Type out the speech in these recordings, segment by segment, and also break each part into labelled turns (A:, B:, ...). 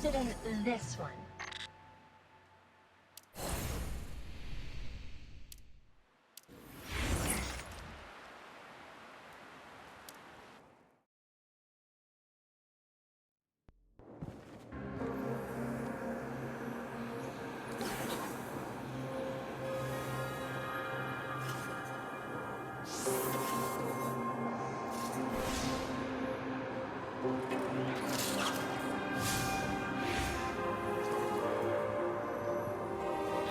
A: interested in this one.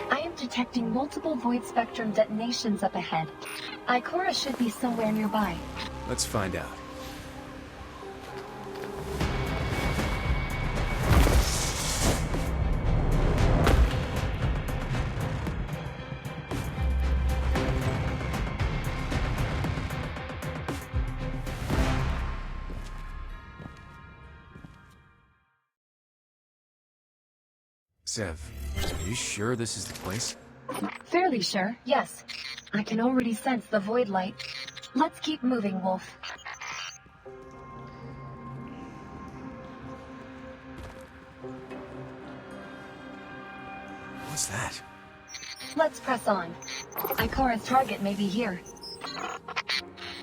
A: I am detecting multiple void spectrum detonations up ahead. Ikora should be somewhere nearby.
B: Let's find out. Zev, are you sure this is the place?
A: Fairly sure, yes. I can already sense the void light. Let's keep moving, Wolf.
B: What's that?
A: Let's press on. Ikora's target may be here.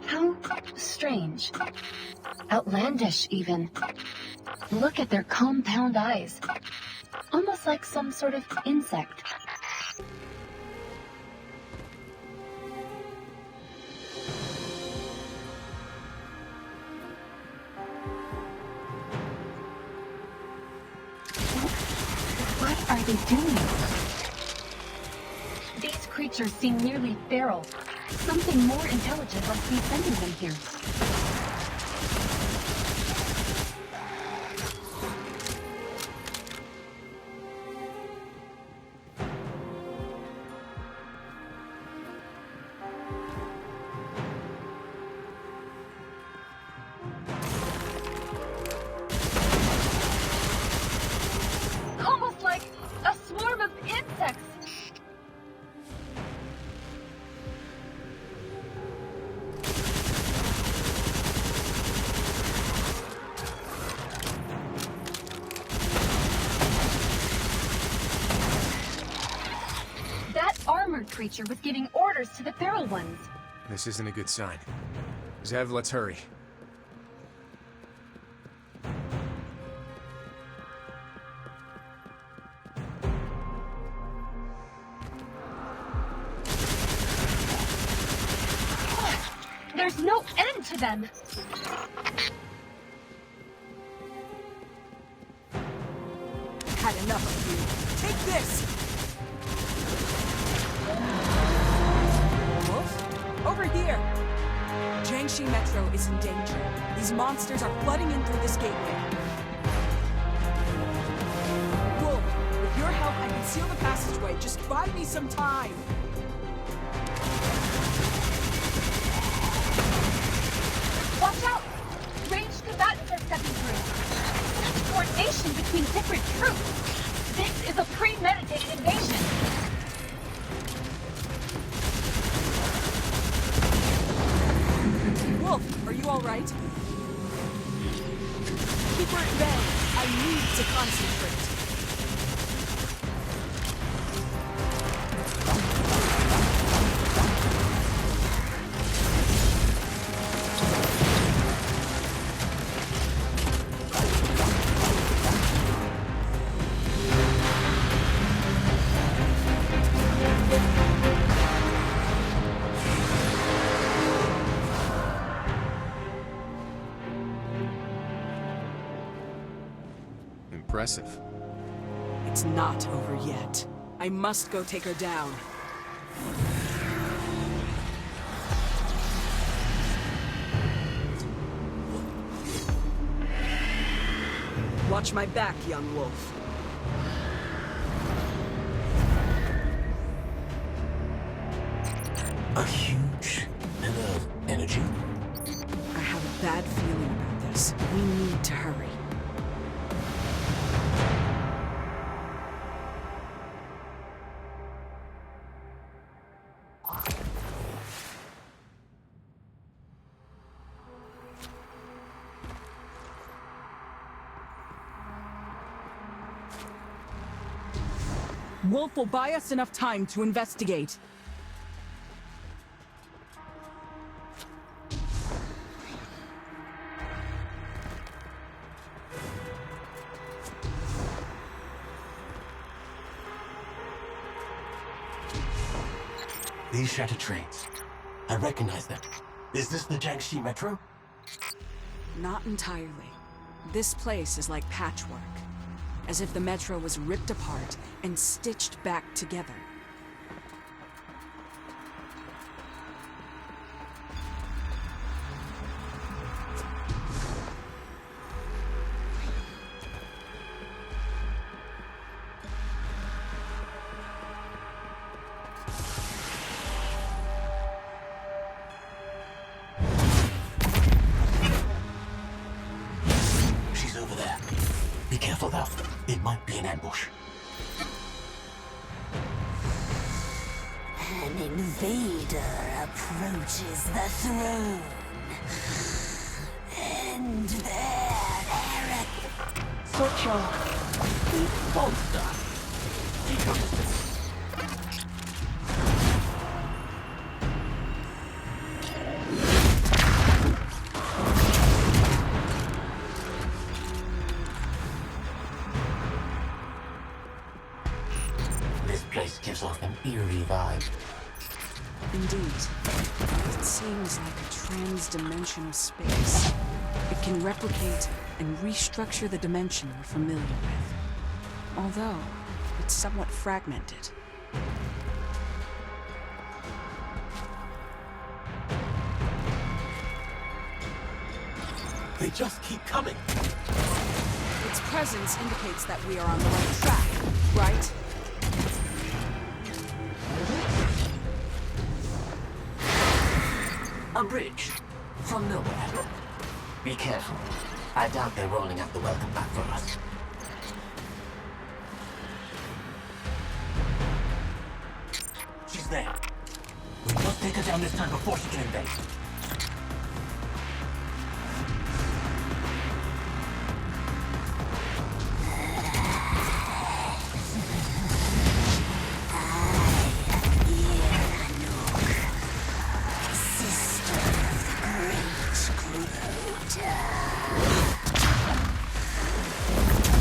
A: How strange. Outlandish, even. Look at their compound eyes. Almost like some sort of insect. What are they doing? These creatures seem nearly feral. Something more intelligent must be sending them here. Almost like a swarm of insects. That armored creature was giving orders to the feral ones.
B: This isn't a good sign. Zev, let's hurry.
A: There's no end to them.
C: Had enough of you. Take this! Wolf? Over here! Jiangxi Metro is in danger. These monsters are flooding in through this gateway. Wolf, with your help, I can seal the passageway. Just buy me some time.
A: Watch out! Ranged combatants are stepping through. Such coordination between different troops. This is a premeditated invasion.
C: Wolf, are you alright? Keep her at bay. I need to concentrate.
B: Impressive.
C: It's not over yet. I must go take her down. Watch my back, young wolf.
D: A huge bit of energy.
C: I have a bad feeling about this. We need to hurry. Wolf will buy us enough time to investigate.
D: These shattered trains. I recognize them. Is this the Jiangxi Metro?
C: Not entirely. This place is like patchwork. As if the metro was ripped apart and stitched back together.
D: She's over there. Be careful though. It might be an ambush.
E: An invader approaches the throne. End their era.
D: Such a monster. Ecosystem. This place gives off an eerie vibe.
C: Indeed. It seems like a trans-dimensional space. It can replicate and restructure the dimension we're familiar with. Although, it's somewhat fragmented.
D: They just keep coming.
C: Its presence indicates that we are on the right track, right?
D: A bridge. From nowhere. Be careful. I doubt they're rolling out the welcome mat for us. She's there. We must take her down this time before she can invade.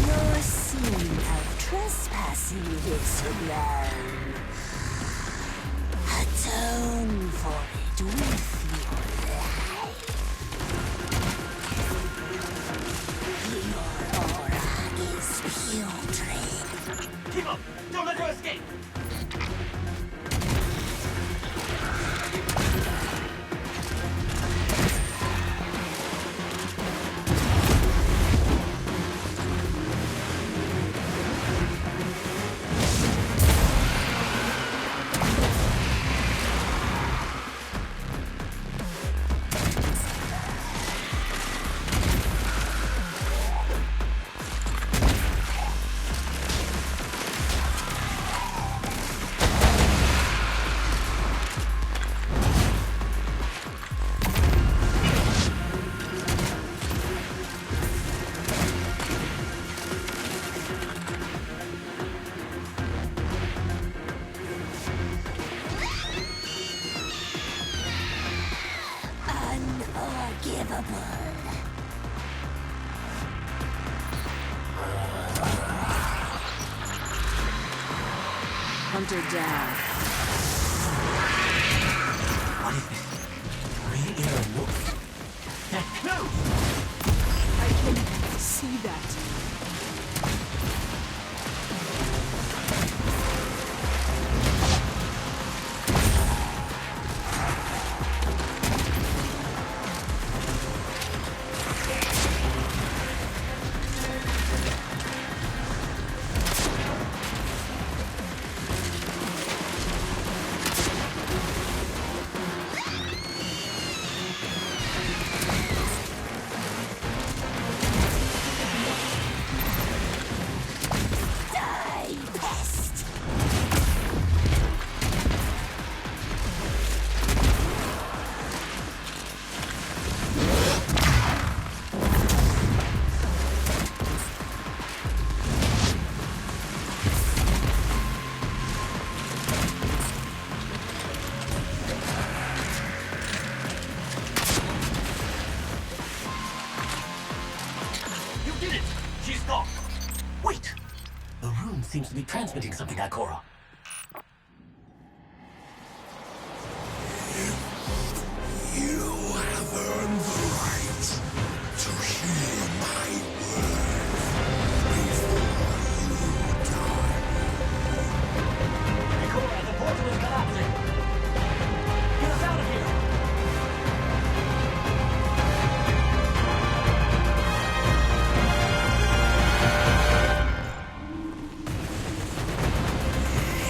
E: Your sin of trespassing this land. Atone for it with your life. Your aura is putrid.
D: Keep up! Don't let her escape!
E: Unforgivable.
C: Hunt her down.
D: What is this? Re-air wolf. They're close!
C: I can see that.
D: seems to be transmitting something, Ikora.
F: You have earned the right to hear my words before you die.
D: Ikora, the portal is collapsing! Get us out of here!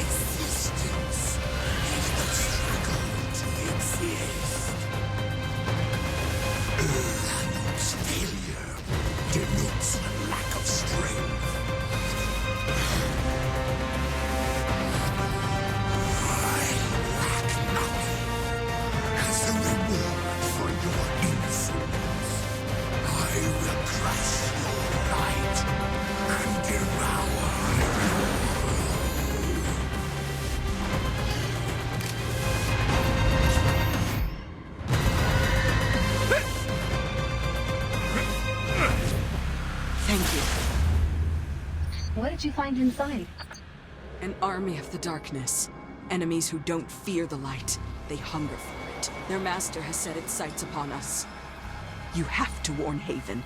F: Existence is the struggle to exist. Lanok's failure denotes a lack of strength. I lack nothing. As a reward for your insolence, I will crush your right and devour.
C: Thank you.
A: What did you find inside?
C: An army of the darkness. Enemies who don't fear the light. They hunger for it. Their master has set its sights upon us. You have to warn Haven.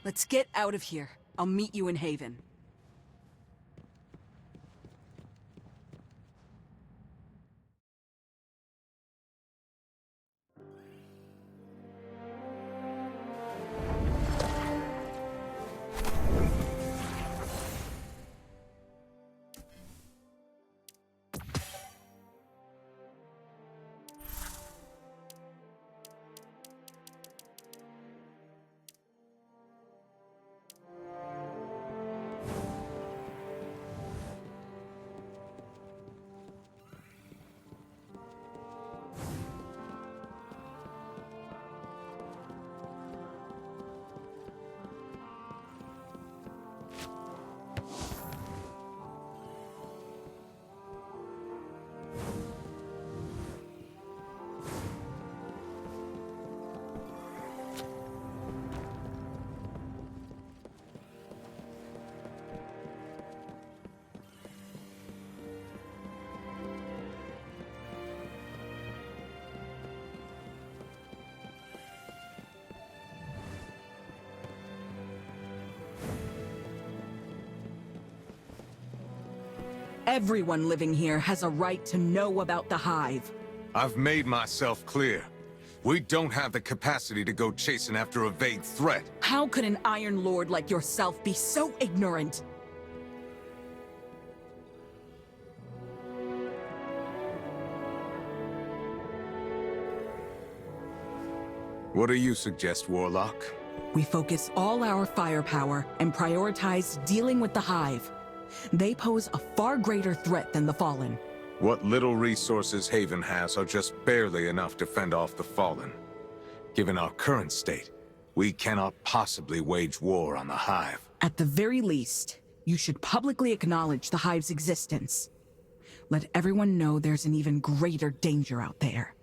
C: Let's get out of here. I'll meet you in Haven. Everyone living here has a right to know about the Hive.
B: I've made myself clear. We don't have the capacity to go chasing after a vague threat.
C: How could an Iron Lord like yourself be so ignorant?
B: What do you suggest, Warlock?
C: We focus all our firepower and prioritize dealing with the Hive. They pose a far greater threat than the Fallen.
B: What little resources Haven has are just barely enough to fend off the Fallen. Given our current state, we cannot possibly wage war on the Hive.
C: At the very least, you should publicly acknowledge the Hive's existence. Let everyone know there's an even greater danger out there.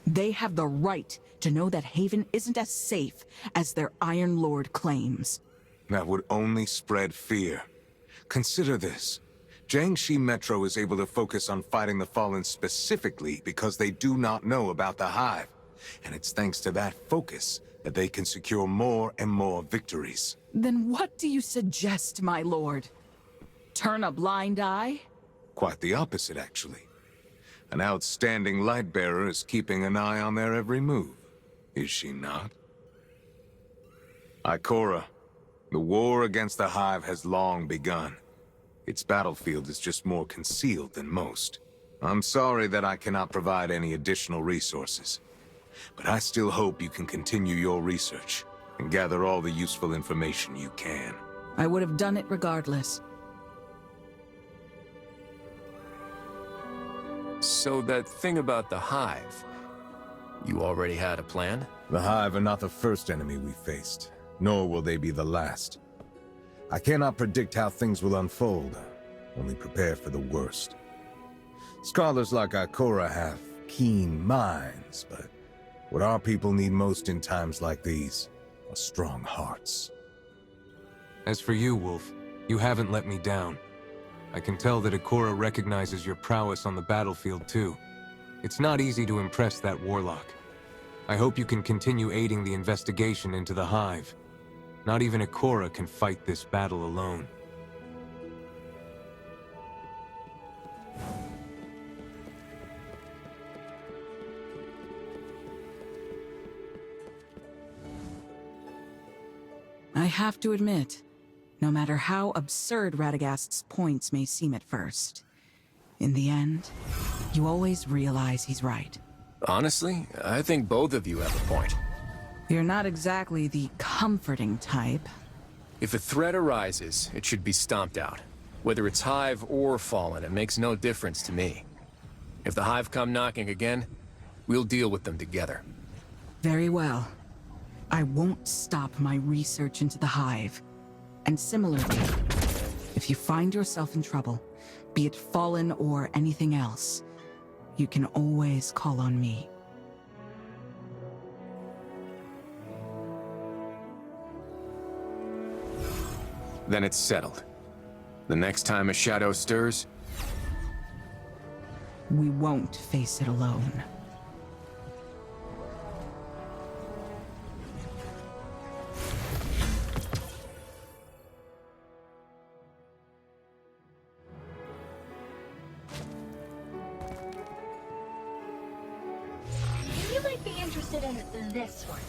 C: They have the right to know that Haven isn't as safe as their Iron Lord claims.
B: That would only spread fear. Consider this. Jiangxi Metro is able to focus on fighting the Fallen specifically because they do not know about the Hive. And it's thanks to that focus that they can secure more and more victories.
C: Then what do you suggest, my lord? Turn a blind eye?
B: Quite the opposite, actually. An outstanding Lightbearer is keeping an eye on their every move. Is she not? Ikora, the war against the Hive has long begun. Its battlefield is just more concealed than most. I'm sorry that I cannot provide any additional resources, but I still hope you can continue your research and gather all the useful information you can.
C: I would have done it regardless.
B: So that thing about the Hive, you already had a plan?
G: The Hive are not the first enemy we faced, nor will they be the last. I cannot predict how things will unfold, only prepare for the worst. Scholars like Ikora have keen minds, but what our people need most in times like these are strong hearts.
H: As for you, Wolf, you haven't let me down. I can tell that Ikora recognizes your prowess on the battlefield, too. It's not easy to impress that warlock. I hope you can continue aiding the investigation into the Hive. Not even Ikora can fight this battle alone.
C: I have to admit, no matter how absurd Radagast's points may seem at first, in the end, you always realize he's right.
I: Honestly, I think both of you have a point.
C: You're not exactly the comforting type.
I: If a threat arises, it should be stomped out. Whether it's Hive or Fallen, it makes no difference to me. If the Hive come knocking again, we'll deal with them together.
C: Very well. I won't stop my research into the Hive. And similarly, if you find yourself in trouble, be it Fallen or anything else, you can always call on me.
I: Then it's settled. The next time a shadow stirs,
C: We won't face it alone.
A: You might be interested in this one.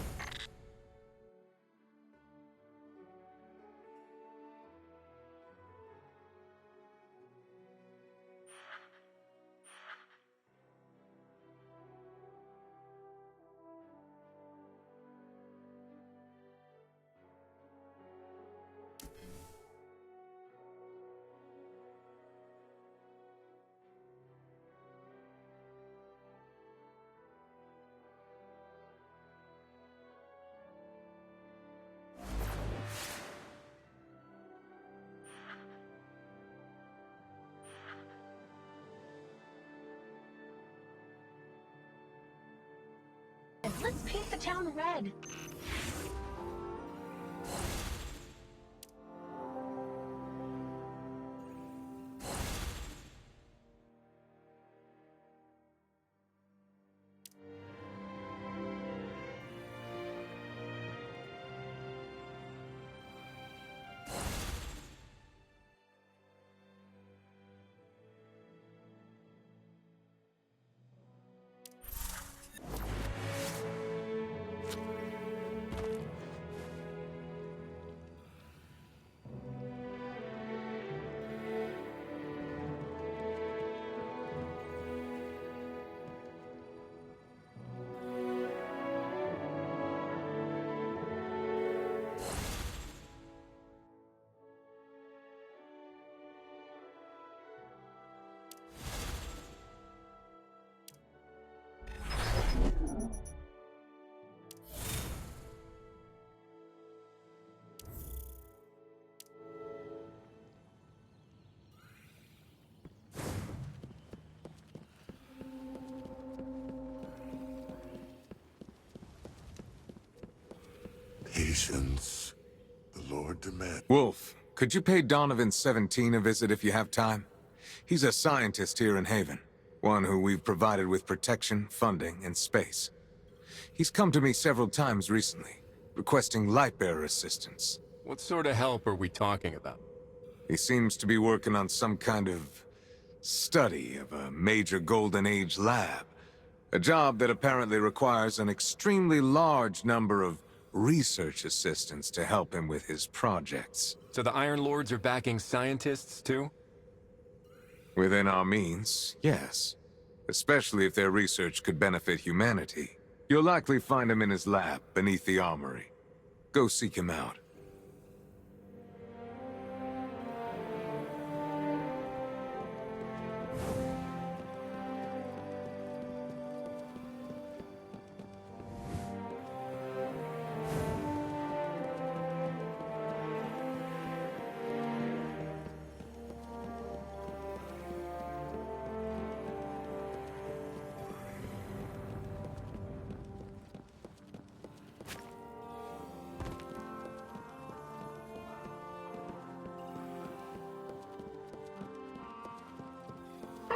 A: Let's paint the town red.
F: Patience. The Lord demands.
B: Wolf, could you pay Donovan 17 a visit if you have time? He's a scientist here in Haven. One who we've provided with protection, funding, and space. He's come to me several times recently, requesting Lightbearer assistance.
I: what sort of help are we talking about?
B: He seems to be working on some kind of study of a major Golden Age lab. A job that apparently requires an extremely large number of research assistants to help him with his projects.
I: So the Iron Lords are backing scientists, too?
B: Within our means, yes. Especially if their research could benefit humanity. You'll likely find him in his lab, beneath the armory. Go seek him out.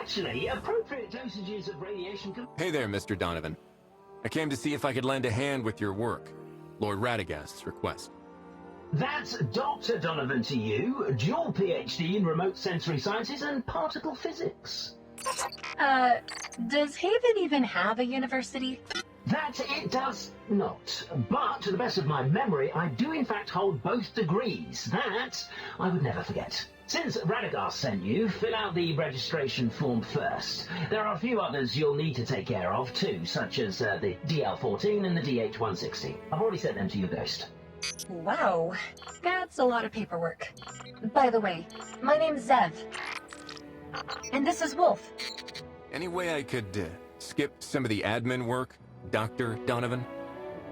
J: Actually, appropriate dosages of radiation can...
I: Hey there, Mr. Donovan. I came to see if I could lend a hand with your work. Lord Radagast's request.
J: That's Dr. Donovan to you, dual PhD in remote sensory sciences and particle physics.
A: Does Haven even have a university?
J: That it does not. But, to the best of my memory, I do in fact hold both degrees. That I would never forget. Since Radagast sent you, fill out the registration form first. There are a few others you'll need to take care of too, such as the DL-14 and the DH-160. I've already sent them to your ghost.
A: Wow, that's a lot of paperwork. By the way, my name's Zev. And this is Wolf.
I: Any way I could skip some of the admin work, Dr. Donovan?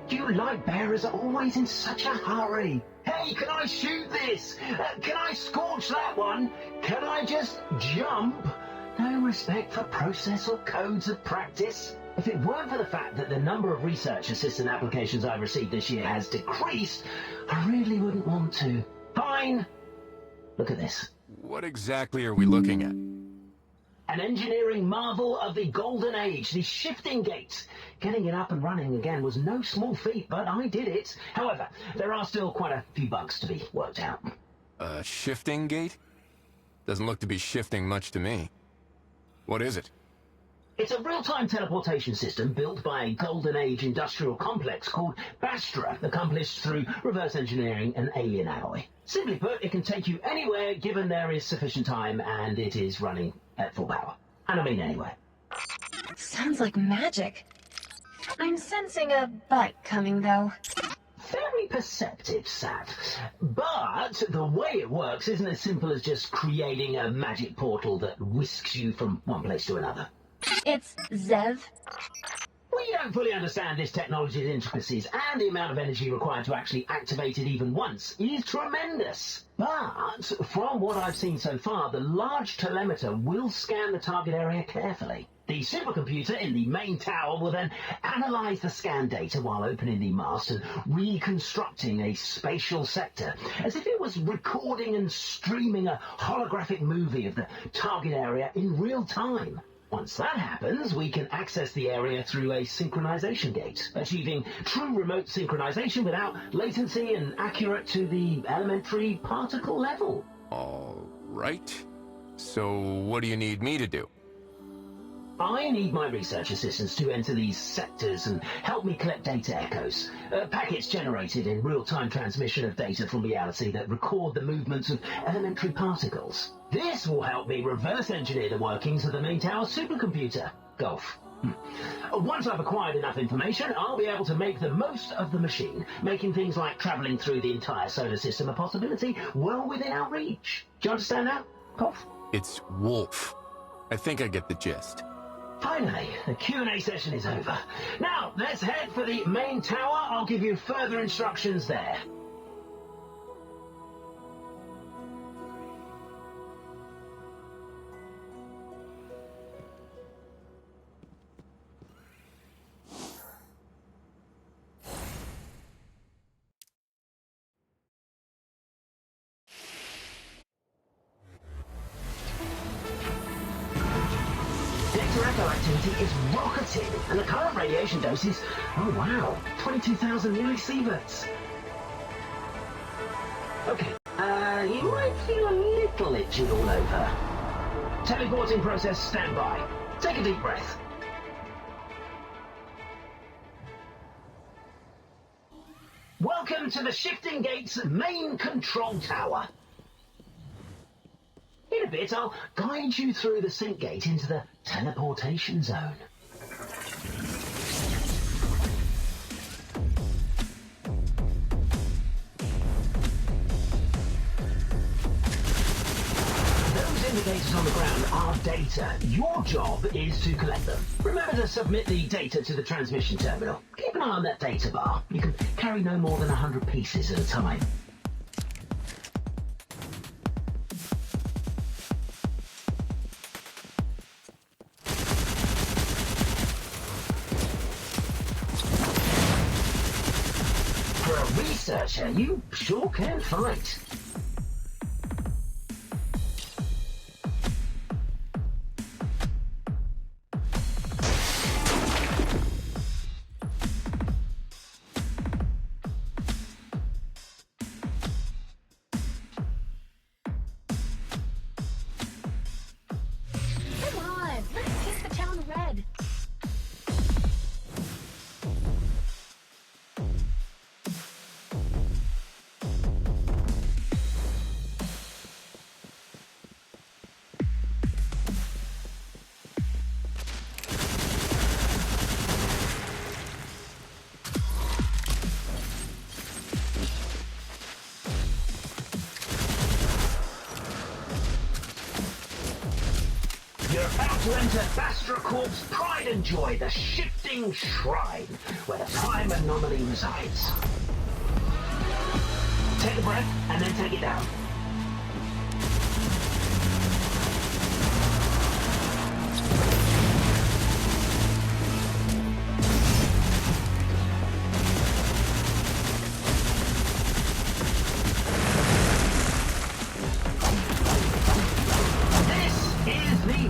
J: You light bearers are always in such a hurry. Hey, can I shoot this? Can I scorch that one? Can I just jump? No respect for process or codes of practice. If it weren't for the fact that the number of research assistant applications I've received this year has decreased, I really wouldn't want to. Fine. Look at this.
I: What exactly are we looking at?
J: An engineering marvel of the Golden Age, the shifting gate. Getting it up and running again was no small feat, but I did it. However, there are still quite a few bugs to be worked out.
I: A shifting gate? Doesn't look to be shifting much to me. What is it?
J: It's a real-time teleportation system built by a Golden Age industrial complex called Bastra, accomplished through reverse engineering and alien alloy. Simply put, it can take you anywhere given there is sufficient time and it is running at full power. And I mean anywhere.
A: Sounds like magic. I'm sensing a bite coming, though.
J: Very perceptive, Sat. But the way it works isn't as simple as just creating a magic portal that whisks you from one place to another.
A: It's Zev.
J: We don't fully understand this technology's intricacies, and the amount of energy required to actually activate it even once is tremendous. But, from what I've seen so far, the large telemeter will scan the target area carefully. The supercomputer in the main tower will then analyze the scan data while opening the mast and reconstructing a spatial sector, as if it was recording and streaming a holographic movie of the target area in real time. Once that happens, we can access the area through a synchronization gate, achieving true remote synchronization without latency and accurate to the elementary particle level.
I: All right. So what do you need me to do?
J: I need my research assistants to enter these sectors and help me collect data echoes, packets generated in real-time transmission of data from reality that record the movements of elementary particles. This will help me reverse engineer the workings of the main tower supercomputer, Golf. Once I've acquired enough information, I'll be able to make the most of the machine, making things like traveling through the entire solar system a possibility well within our reach. Do you understand that, Golf?
I: It's Wolf. I think I get the gist.
J: Finally, the Q&A session is over. Now, let's head for the main tower. I'll give you further instructions there. Activity is rocketing, and the current radiation dose is, oh wow, 22,000 millisieverts. Okay, you might feel a little itchy all over. Teleporting process standby. Take a deep breath. Welcome to the Shifting Gate's main control tower. In a bit, I'll guide you through the sync gate into the teleportation zone. Those indicators on the ground are data. Your job is to collect them. Remember to submit the data to the transmission terminal. Keep an eye on that data bar. You can carry no more than 100 pieces at a time. Researcher, you sure can fight. to enter Bastra Corp's pride and joy, the Shifting Shrine, where the Prime Anomaly resides. Take a breath, and then take it down.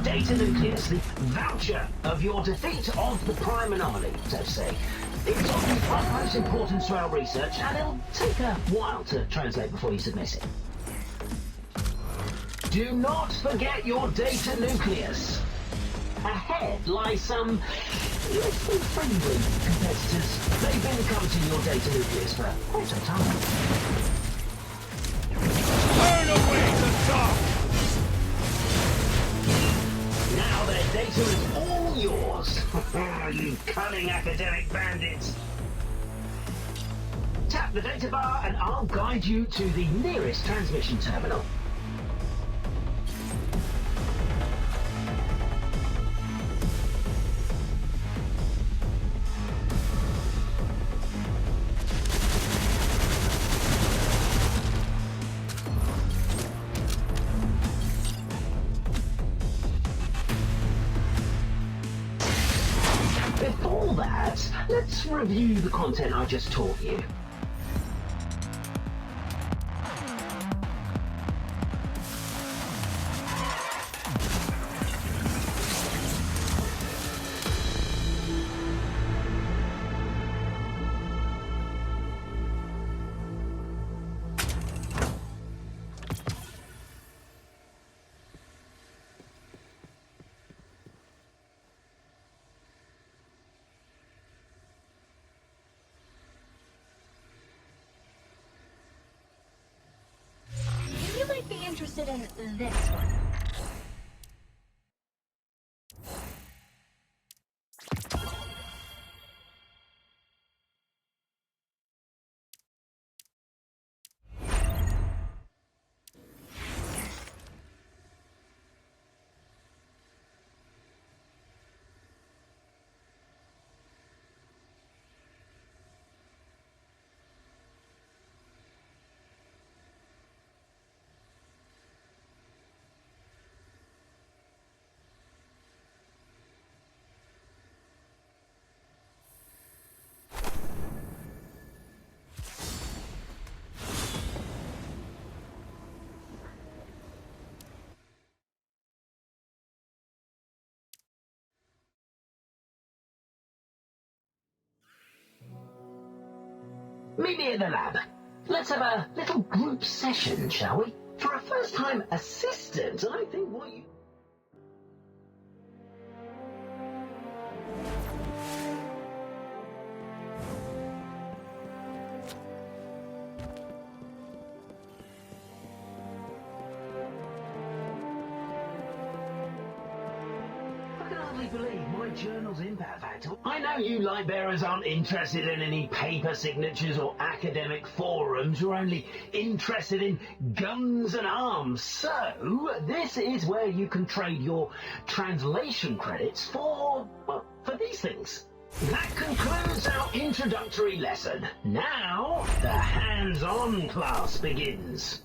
J: Data nucleus, the voucher of your defeat of the Prime Anomaly, so to say. It's of the utmost importance to our research, and it'll take a while to translate before you submit it. Do not forget your data nucleus. Ahead lie some less than friendly competitors. They've been coveting your data nucleus for quite some time.
F: Burn away the dark!
J: Now their data is all yours. You cunning academic bandits. Tap the data bar and I'll guide you to the nearest transmission terminal. Before that, let's review the content I just taught you.
A: You might be interested in this one.
J: Meet me at the lab. Let's have a little group session, shall we? For a first-time assistant, I think what you... I can hardly believe my journal's impact factor. I know you light bearers aren't interested in any paper signatures or academic forums. You're only interested in guns and arms. So, this is where you can trade your translation credits for, well, for these things. That concludes our introductory lesson. Now, the hands-on class begins.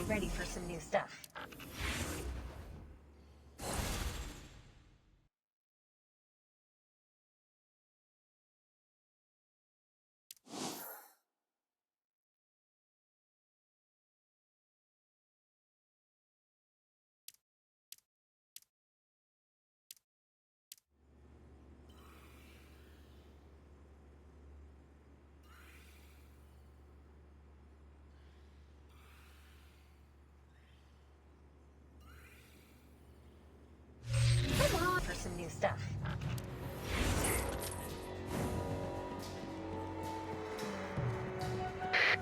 A: ready for some new stuff. Come on for some new stuff.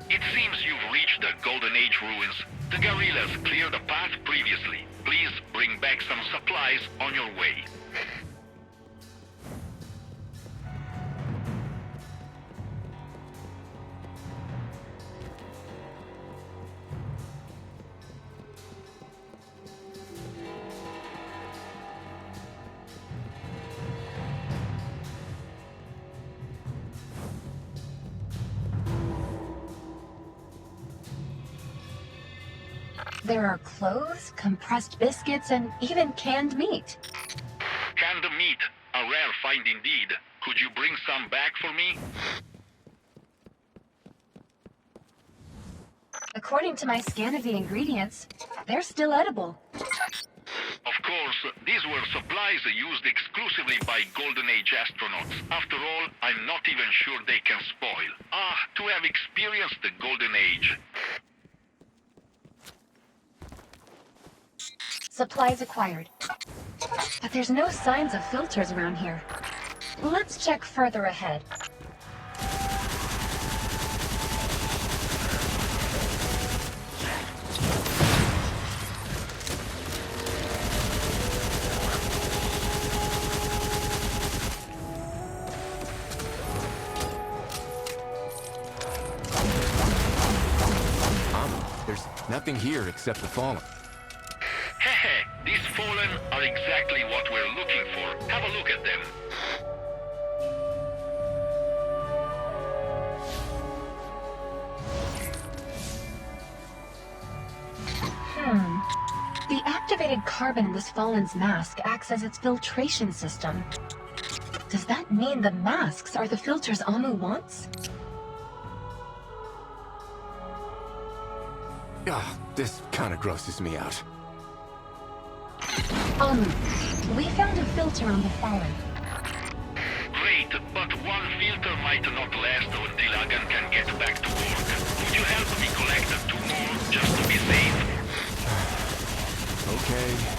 K: It seems you've reached the Golden Age ruins. The guerrillas cleared the path previously. Please bring back some supplies on your way.
A: There are clothes, compressed biscuits, and even canned meat.
K: Canned meat, a rare find indeed. Could you bring some back for me?
A: According to my scan of the ingredients, they're still edible.
K: Of course, these were supplies used exclusively by Golden Age astronauts. After all, I'm not even sure they can spoil. To have experienced the Golden Age.
A: Supplies acquired. But there's no signs of filters around here. Let's check further ahead.
I: There's nothing here except the Fallen.
K: These Fallen are exactly what we're looking for. Have a look at them.
A: The activated carbon in this Fallen's mask acts as its filtration system. Does that mean the masks are the filters Amu wants?
I: This kind of grosses me out.
A: We found a filter on the Fallen.
K: Great, but one filter might not last until Agan can get back to work. Would you help me collect 2 more, just to be safe?
I: Okay.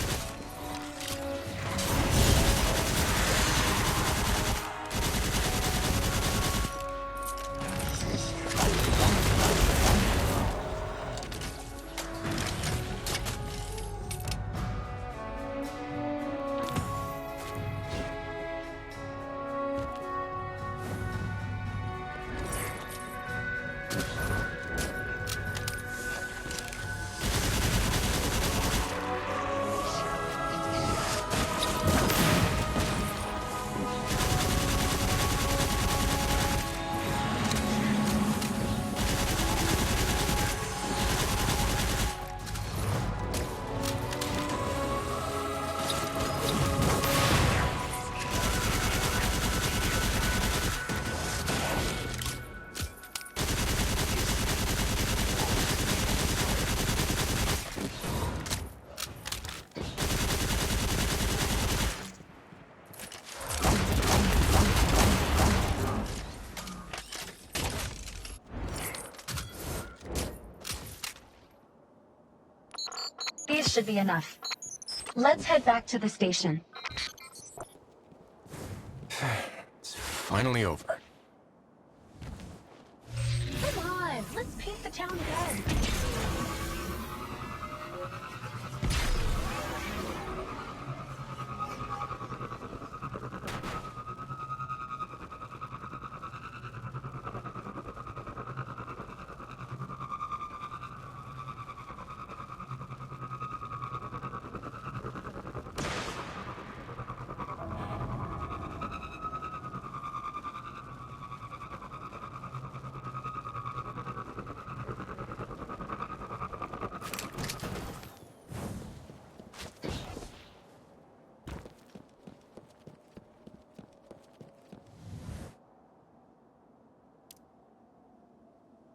A: These should be enough. Let's head back to the station.
I: It's finally over.
A: Come on, let's paint the town red.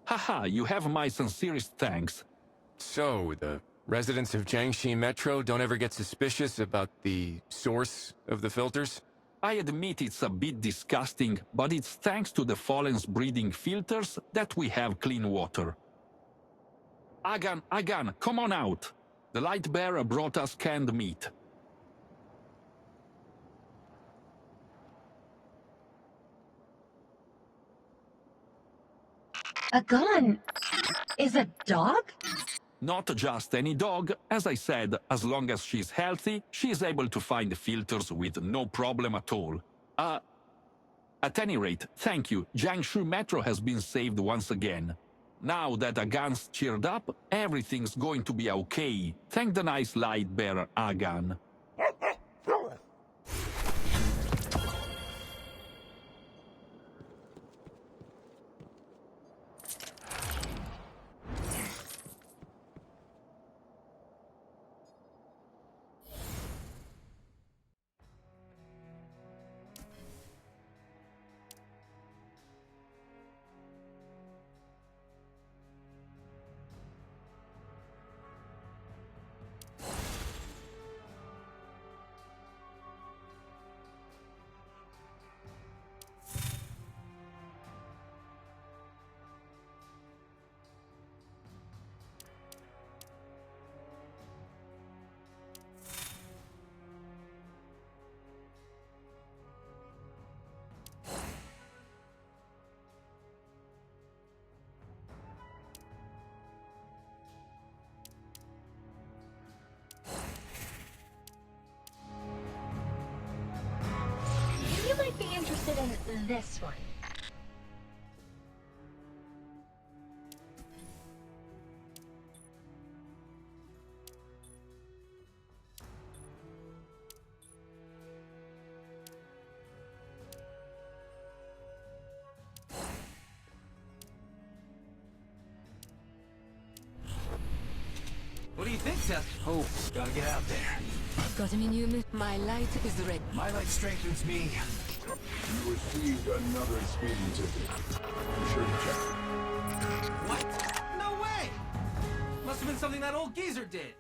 L: Haha, you have my sincerest thanks.
I: So, the residents of Jiangxi Metro don't ever get suspicious about the source of the filters?
L: I admit it's a bit disgusting, but it's thanks to the Fallen's breeding filters that we have clean water. Agan, come on out. The light bearer brought us canned meat.
A: A gun is a dog?
L: Not just any dog. As I said, as long as she's healthy, she is able to find the filters with no problem at all. At any rate, thank you. Jiangsu Metro has been saved once again. Now that Agan's cheered up, everything's going to be okay. Thank the nice light bearer, Agan.
A: You might be interested in this one.
F: What do you think, Tess? Oh, gotta get out there.
E: Got any new move? My light is ready.
F: My light strengthens me.
M: You received another speeding ticket. Be sure to check.
F: What? No way! Must have been something that old geezer did.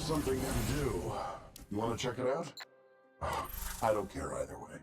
M: something new to do. You want to check it out? I don't care either way.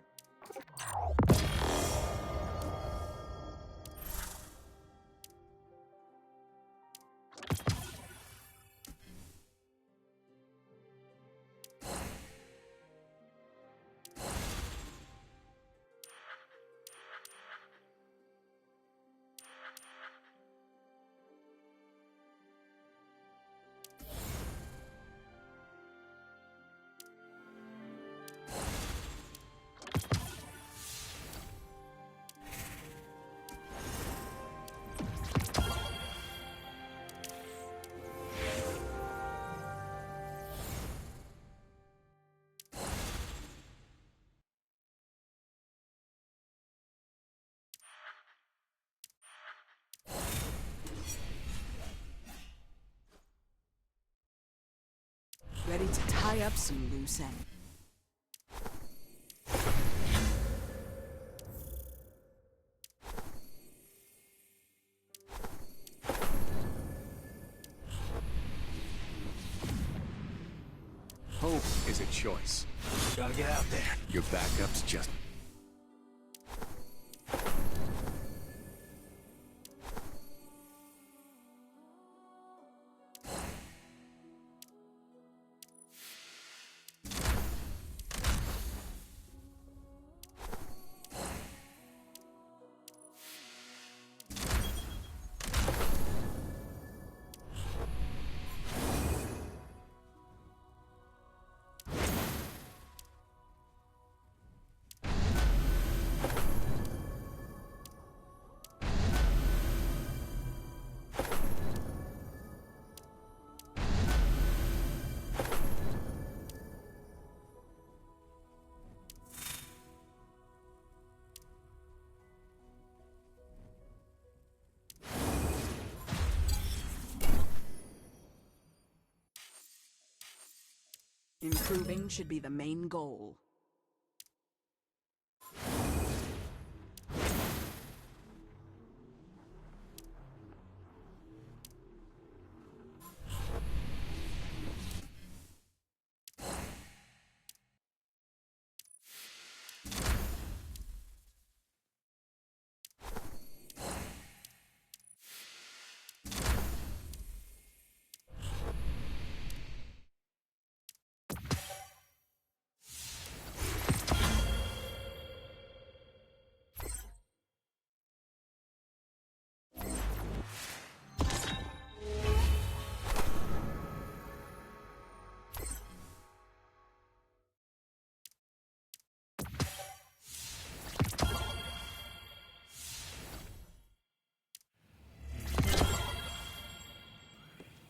C: Ready to tie up some loose ends.
I: Hope is a choice.
F: Gotta get out there.
I: Your backup's just...
C: Improving should be the main goal.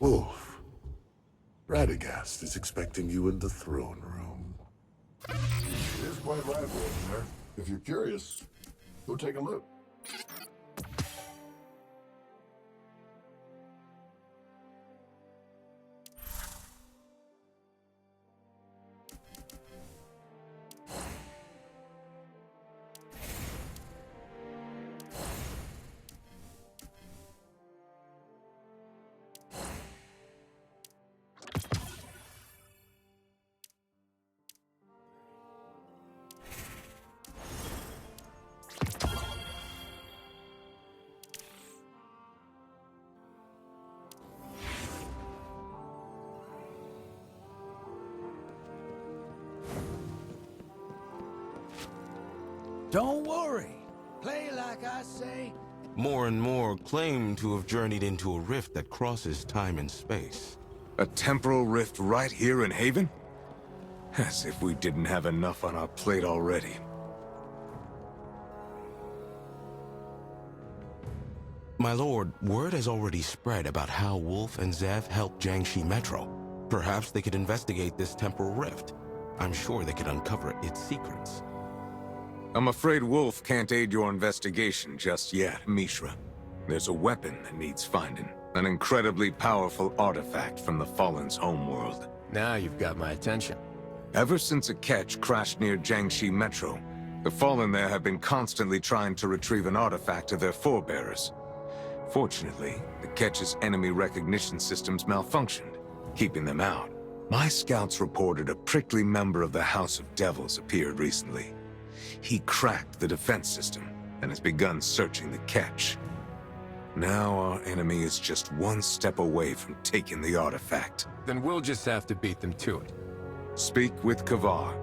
M: Wolf, Radagast is expecting you in the throne room. It is quite lively in there. If you're curious, go take a look.
F: Don't worry. Play like I say.
N: More and more claim to have journeyed into a rift that crosses time and space.
B: A temporal rift right here in Haven? As if we didn't have enough on our plate already.
N: My lord, word has already spread about how Wolf and Zev helped Jiangxi Metro. Perhaps they could investigate this temporal rift. I'm sure they could uncover its secrets.
B: I'm afraid Wolf can't aid your investigation just yet, Mishra. There's a weapon that needs finding. An incredibly powerful artifact from the Fallen's homeworld.
I: Now you've got my attention.
B: Ever since a ketch crashed near Jiangxi Metro, the Fallen there have been constantly trying to retrieve an artifact of their forebearers. Fortunately, the ketch's enemy recognition systems malfunctioned, keeping them out. My scouts reported a prickly member of the House of Devils appeared recently. He cracked the defense system and has begun searching the cache. Now our enemy is just one step away from taking the artifact.
I: Then we'll just have to beat them to it.
B: Speak with Kavar.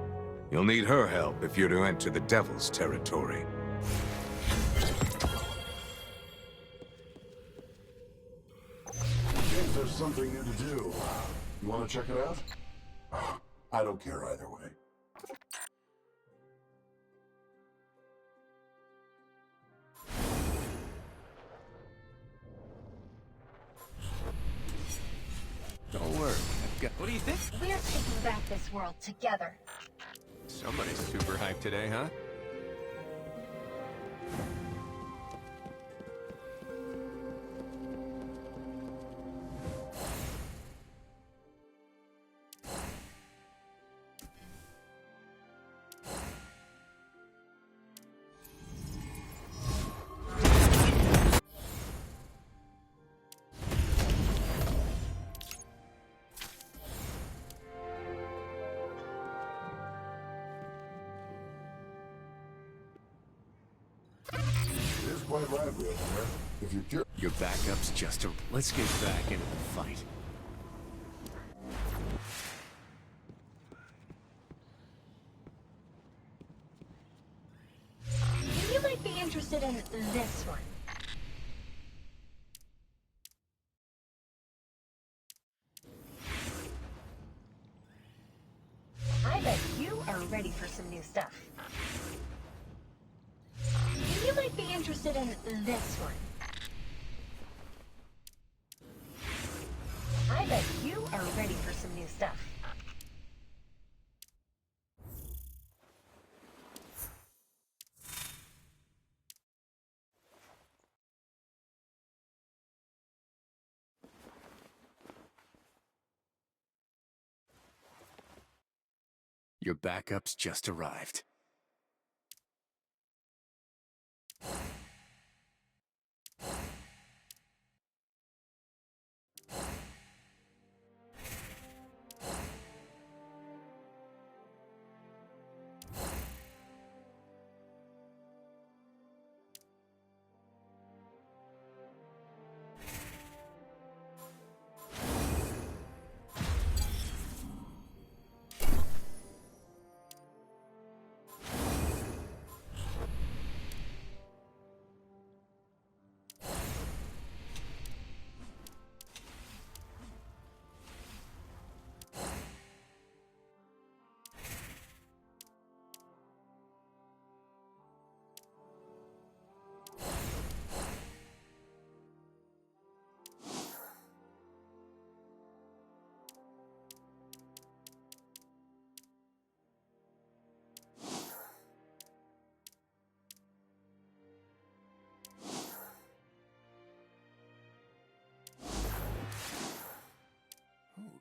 B: You'll need her help if you're to enter the Devil's territory.
M: Seems there's something new to do. You want to check it out? I don't care either way.
I: Don't worry.
F: What do you think?
A: We're taking back this world together.
I: Somebody's super hyped today, huh?
M: Quite lively over there. If you're curious.
I: Your backup's just a... Let's get back into the fight.
A: You might be interested in this one. I bet you are ready for some new stuff. You might be interested in this one. I bet you are ready for some new stuff.
I: Your backup's just arrived.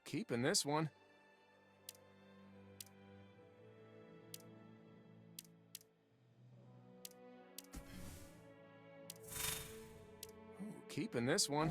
I: Keeping this one. Keeping this one.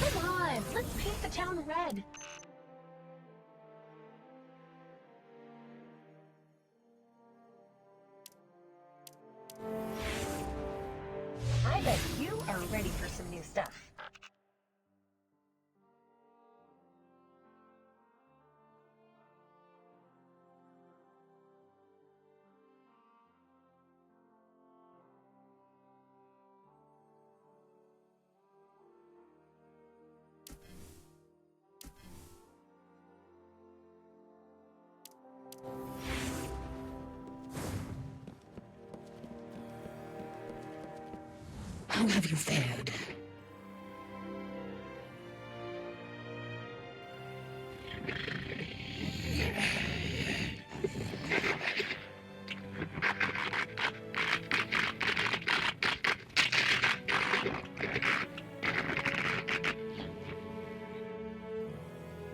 A: Come on, let's paint the town red. I bet you are ready for some new stuff.
E: How have you fared?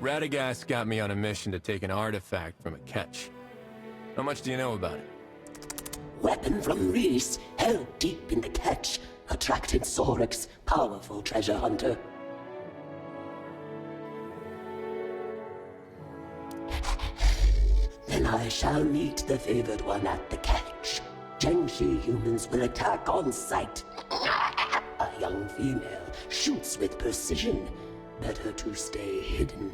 I: Radagast got me on a mission to take an artifact from a catch. How much do you know about it?
E: Weapon from Reese, held deep in the catch, attracted Sorik's powerful treasure hunter. Then I shall meet the favored one at the catch. Jiangshi humans will attack on sight. A young female shoots with precision. Better to stay hidden.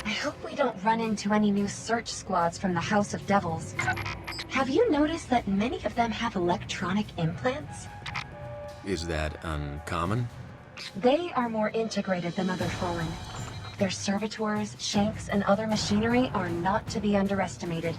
A: I hope we don't run into any new search squads from the House of Devils. Have you noticed that many of them have electronic implants?
I: Is that uncommon?
A: They are more integrated than other Fallen. Their servitors, shanks, and other machinery are not to be underestimated.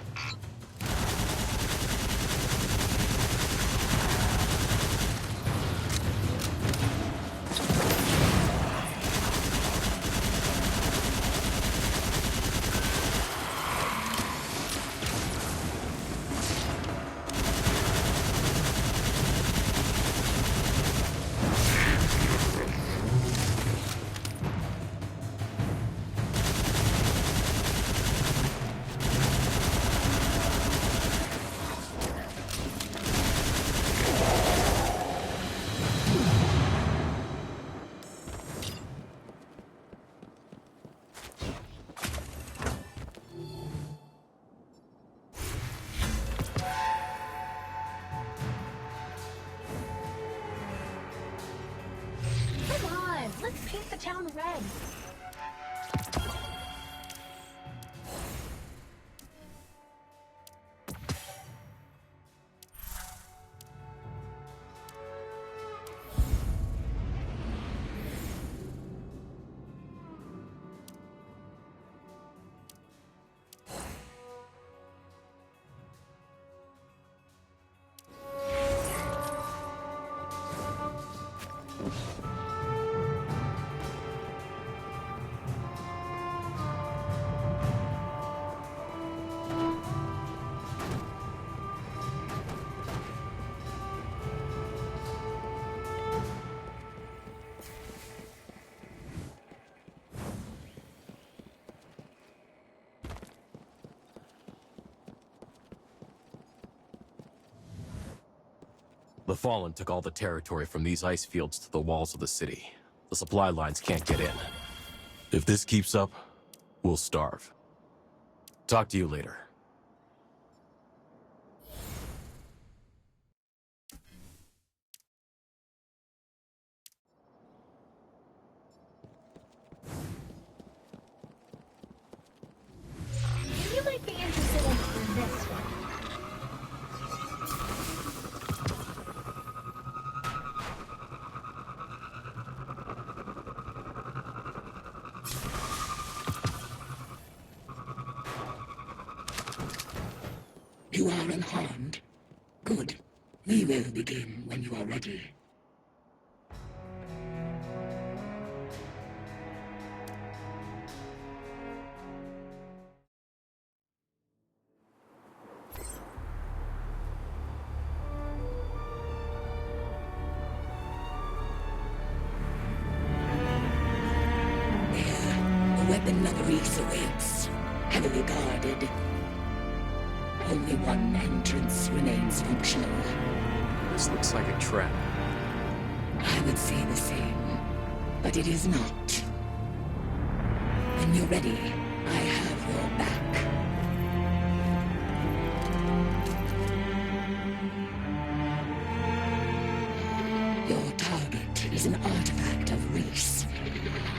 A: Let's paint the town red.
I: The Fallen took all the territory from these ice fields to the walls of the city. The supply lines can't get in. If this keeps up, we'll starve. Talk to you later.
A: You might be interested in this one.
E: You are unharmed? Good. We will begin when you are ready. There, the weapon of Reese awaits, heavily guarded. Only one entrance remains functional.
I: This looks like a trap.
E: I would say the same, but it is not. When you're ready, I have your back. Your target is an artifact of Reese.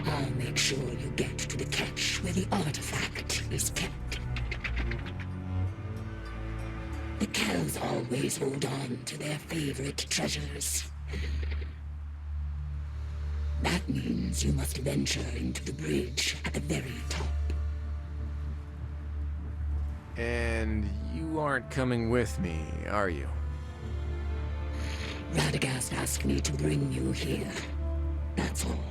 E: I'll make sure you get to the cache where the artifact is kept. The Kells always hold on to their favorite treasures. That means you must venture into the bridge at the very top.
I: And you aren't coming with me, are you?
E: Radagast asked me to bring you here. That's all.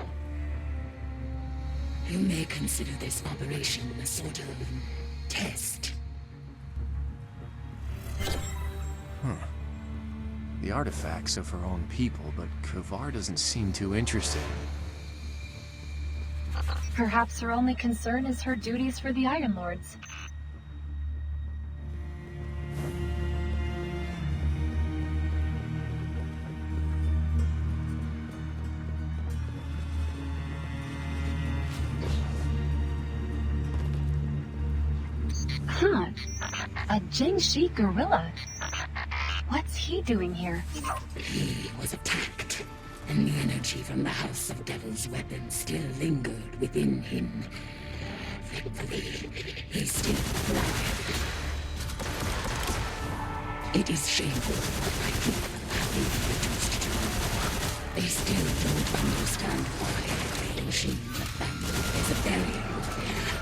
E: You may consider this operation a sort of test.
I: Huh. The artifacts of her own people, but Kavar doesn't seem too interested.
A: Perhaps her only concern is her duties for the Iron Lords. Huh. A Jiangshi gorilla. What's he doing here?
E: He was attacked, and the energy from the House of Devil's Weapon still lingered within him. Thankfully, he's still alive. It is shameful what my people have been reduced to. They still don't understand why Jiangshi abandoned. There's a barrier over there.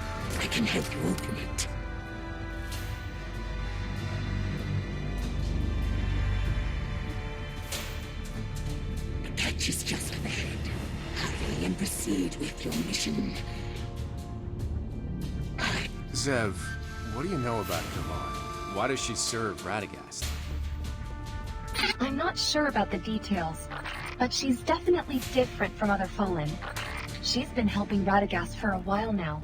E: I can help you open it. She's just up ahead. Hurry and proceed with your mission.
I: Zev, what do you know about Kavar? Why does she serve Radagast?
A: I'm not sure about the details, but she's definitely different from other Fallen. She's been helping Radagast for a while now.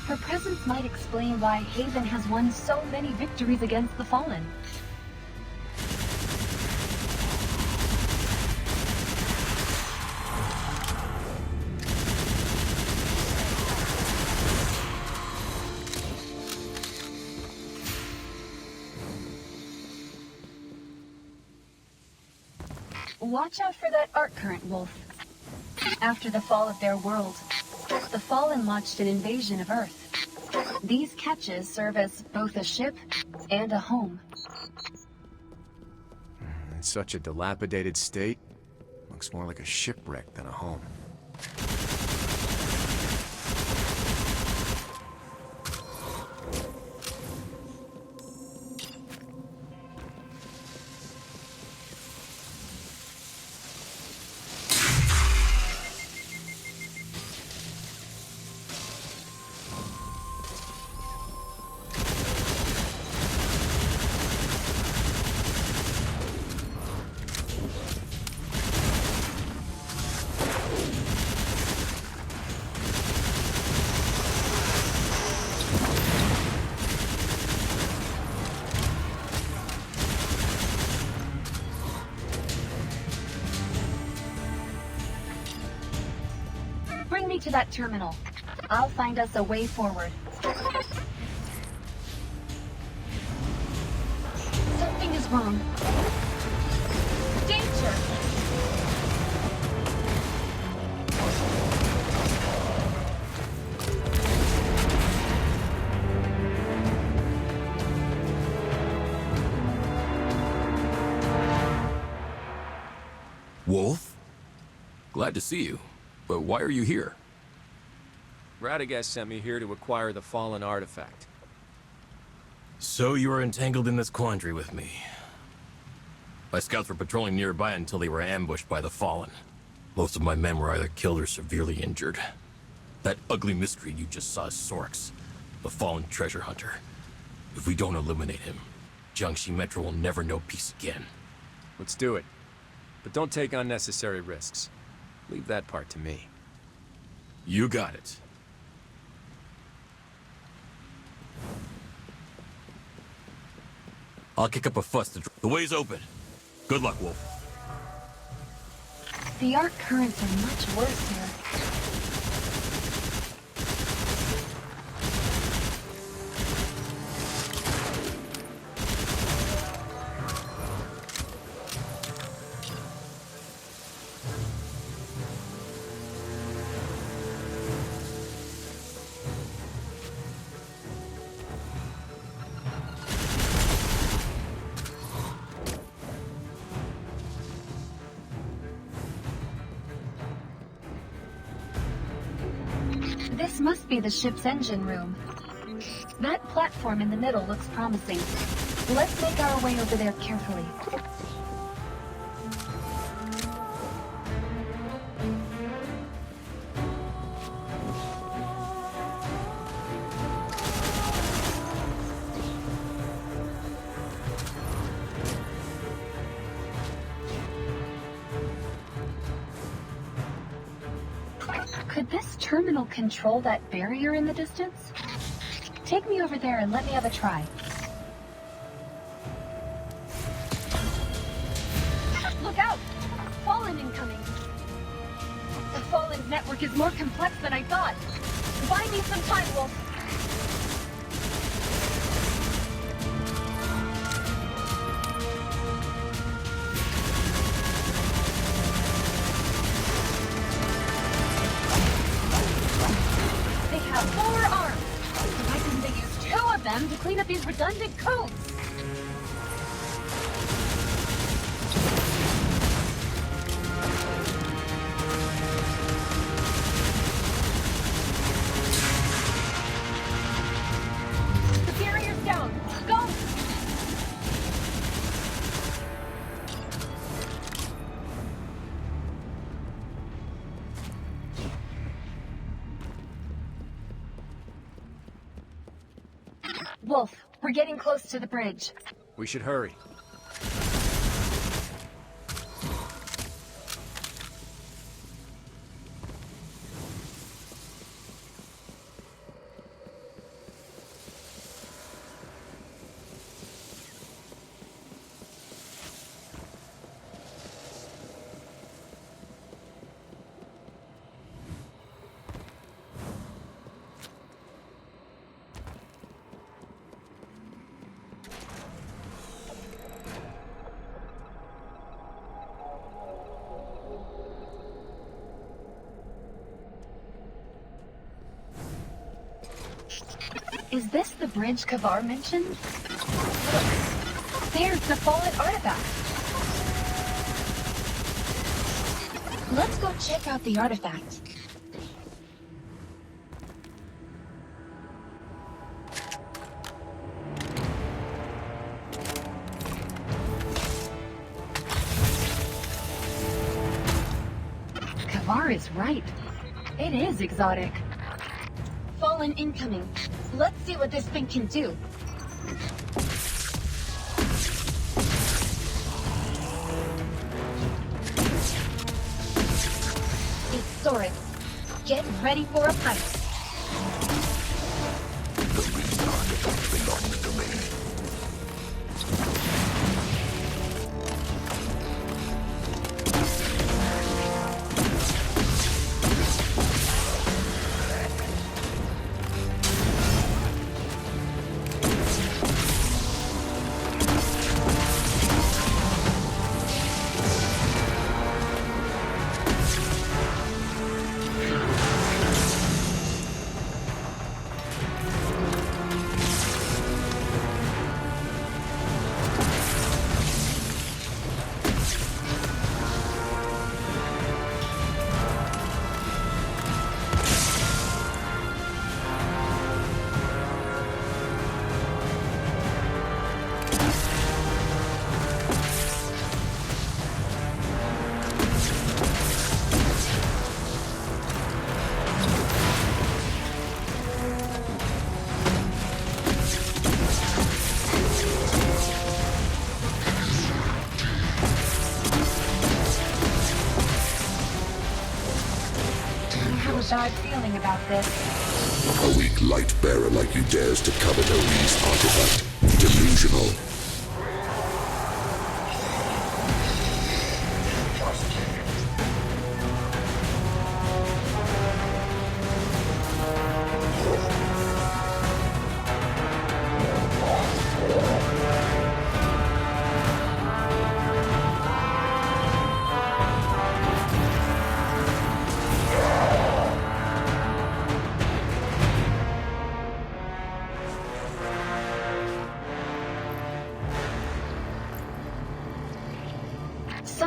A: Her presence might explain why Haven has won so many victories against the Fallen. Watch out for that arc current, Wolf. After the fall of their world, the Fallen launched an invasion of Earth. These catches serve as both a ship and a home.
I: In such a dilapidated state, looks more like a shipwreck than a home.
A: Bring me to that terminal. I'll find us a way forward. Something is wrong. Danger!
O: Wolf? Glad to see you. But why are you here?
I: Radagast sent me here to acquire the Fallen artifact.
N: So you were entangled in this quandary with me.
O: My scouts were patrolling nearby until they were ambushed by the Fallen. Most of my men were either killed or severely injured. That ugly mystery you just saw is Sorks, the Fallen treasure hunter. If we don't eliminate him, Jiangshi Metro will never know peace again.
I: Let's do it. But don't take unnecessary risks. Leave that part to me.
O: You got it. I'll kick up a fuss to... The way's open. Good luck, Wolf.
A: The arc currents are much worse here. This must be the ship's engine room. That platform in the middle looks promising. Let's make our way over there carefully. Could this terminal control that barrier in the distance? Take me over there and let me have a try. Look out! Fallen incoming! The Fallen's network is more complex than I thought. Buy me some time, Wolf. To clean up these redundant codes. The barrier's down. Go! Wolf, we're getting close to the bridge.
I: We should hurry.
A: Is this the bridge Kavar mentioned? Look, there's the fallen artifact. Let's go check out the artifact. Kavar is right. It is exotic. Fallen incoming. Let's see what this thing can do. It's Sorik. Get ready for a fight.
M: The main artifact belongs to me.
A: Bad feeling about this.
M: A weak light bearer like you dares to covet Ori's artifact. Delusional.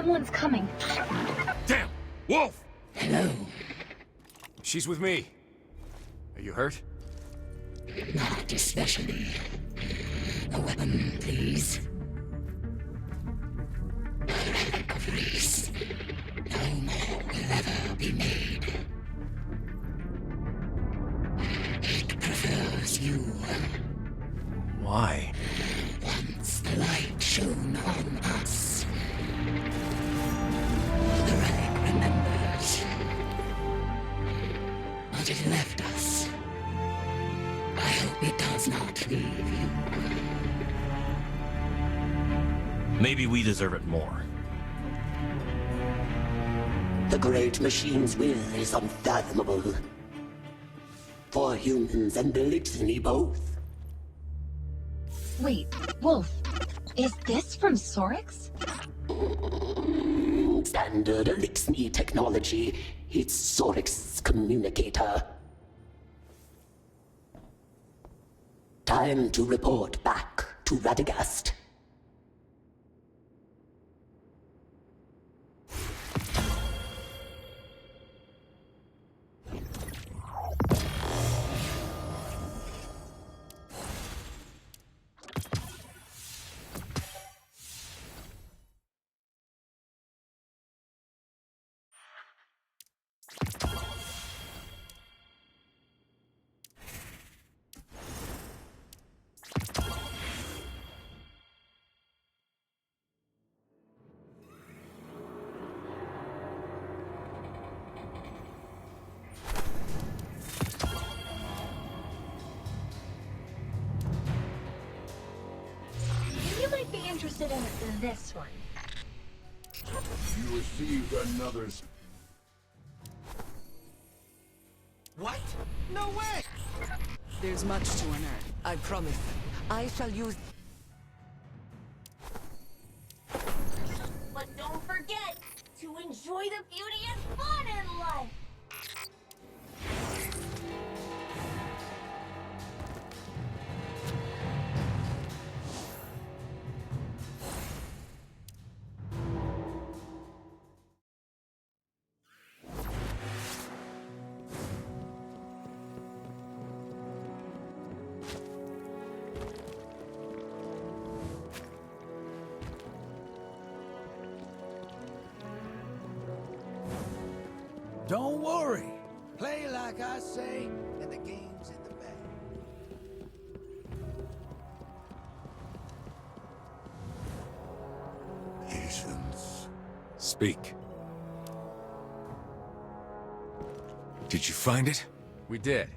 A: Someone's coming.
I: Damn! Wolf!
E: Hello.
I: She's with me. Are you hurt?
E: Not especially. A weapon, please. A relic of Reese. No more will ever be made. It prefers you.
I: Why?
E: Once the light shone on us. The relic remembers. But it left us. I hope it does not leave you.
O: Maybe we deserve it more.
E: The great machine's will is unfathomable. For humans and Elixir both.
A: Wait, Wolf, is this from Sorix?
E: Standard Elixir technology. It's Sorix's communicator. Time to report back to Radagast.
A: You might be interested in this one.
M: You received another...
F: What? No way!
C: There's much to unearth.
P: I promise. I shall use...
Q: But don't forget to enjoy the beauty and fun in life!
F: Don't worry. Play like I say, and the game's in the bag.
M: Patience.
B: Speak. Did you find it?
I: We did.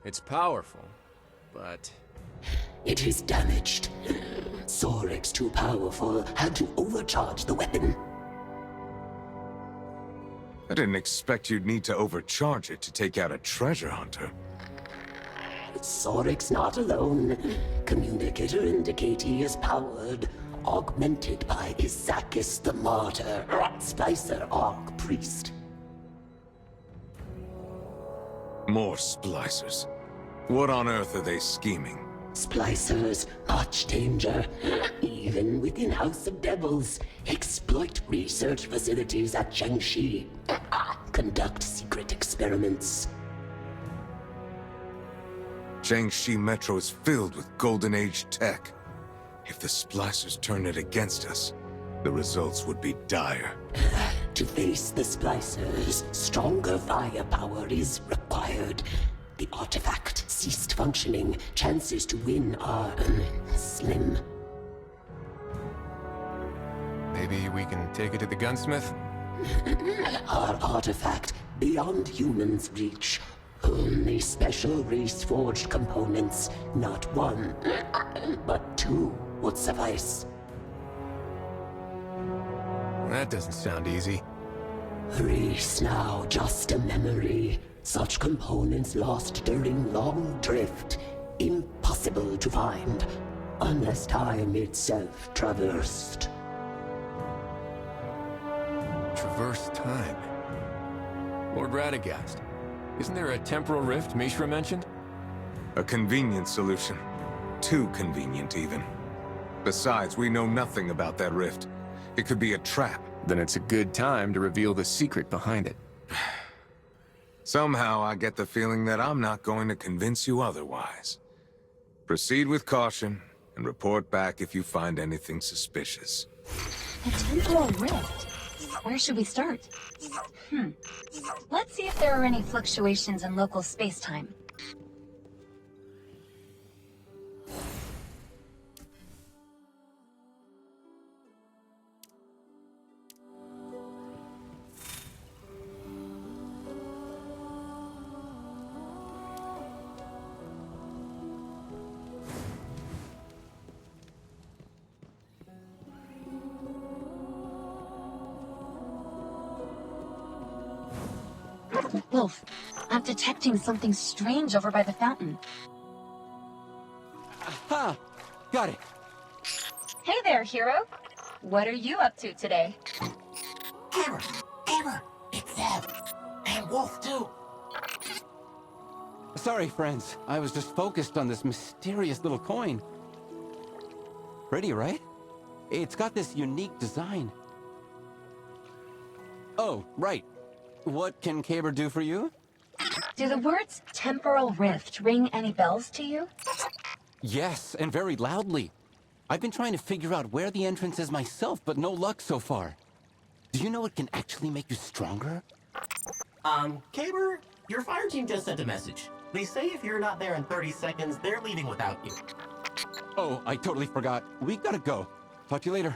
I: It's powerful, but...
E: It is damaged. Sorix, too powerful, had to overcharge the weapon.
B: I didn't expect you'd need to overcharge it to take out a treasure hunter.
E: Sorix not alone. Communicator indicate he is powered, augmented by Isakis the Martyr, Splicer Arc Priest.
B: More splicers. What on earth are they scheming?
E: Splicers, much danger. Even within House of Devils, exploit research facilities at Jiangxi. Conduct secret experiments.
B: Jiangxi Metro is filled with Golden Age tech. If the splicers turn it against us, the results would be dire.
E: To face the splicers, stronger firepower is required. The artifact ceased functioning. Chances to win are slim.
I: Maybe we can take it to the gunsmith?
E: Our artifact, beyond humans' reach. Only special race-forged components. Not one, but two would suffice.
I: That doesn't sound easy.
E: Reese now just a memory. Such components lost during long drift. Impossible to find, unless time itself traversed.
I: Traverse time. Lord Radagast, isn't there a temporal rift Mishra mentioned?
B: A convenient solution. Too convenient, even. Besides, we know nothing about that rift. It could be a trap,
I: Then it's a good time to reveal the secret behind it.
B: Somehow I get the feeling that I'm not going to convince you otherwise. Proceed with caution, and report back if you find anything suspicious.
A: A temporal rift. Where should we start? Let's see if there are any fluctuations in local space-time. Wolf, I'm detecting something strange over by the fountain.
F: Aha! Got it.
A: Hey there, hero. What are you up to today?
D: Hammer! It's them! And Wolf, too!
F: Sorry, friends. I was just focused on this mysterious little coin. Pretty, right? It's got this unique design. Oh, right. What can Caber do for you?
A: Do the words temporal rift ring any bells to you?
F: Yes, and very loudly. I've been trying to figure out where the entrance is myself, but no luck so far. Do you know it can actually make you stronger?
R: Caber, your fire team just sent a message. They say if you're not there in 30 seconds, they're leaving without you.
F: Oh, I totally forgot. We gotta go. Talk to you later.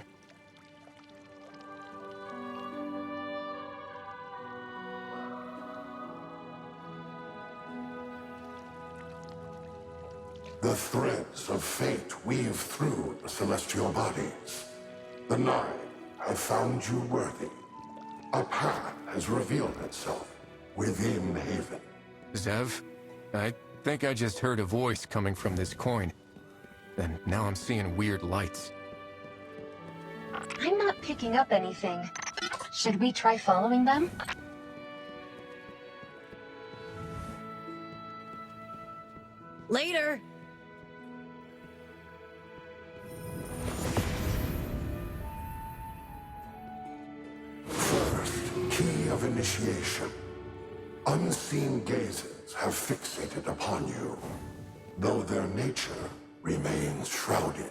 M: The threads of fate weave through the celestial bodies. The Nine have found you worthy. A path has revealed itself within Haven.
I: Zev, I think I just heard a voice coming from this coin. And now I'm seeing weird lights.
A: I'm not picking up anything. Should we try following them?
P: Later!
M: Key of initiation. Unseen gazes have fixated upon you, though their nature remains shrouded.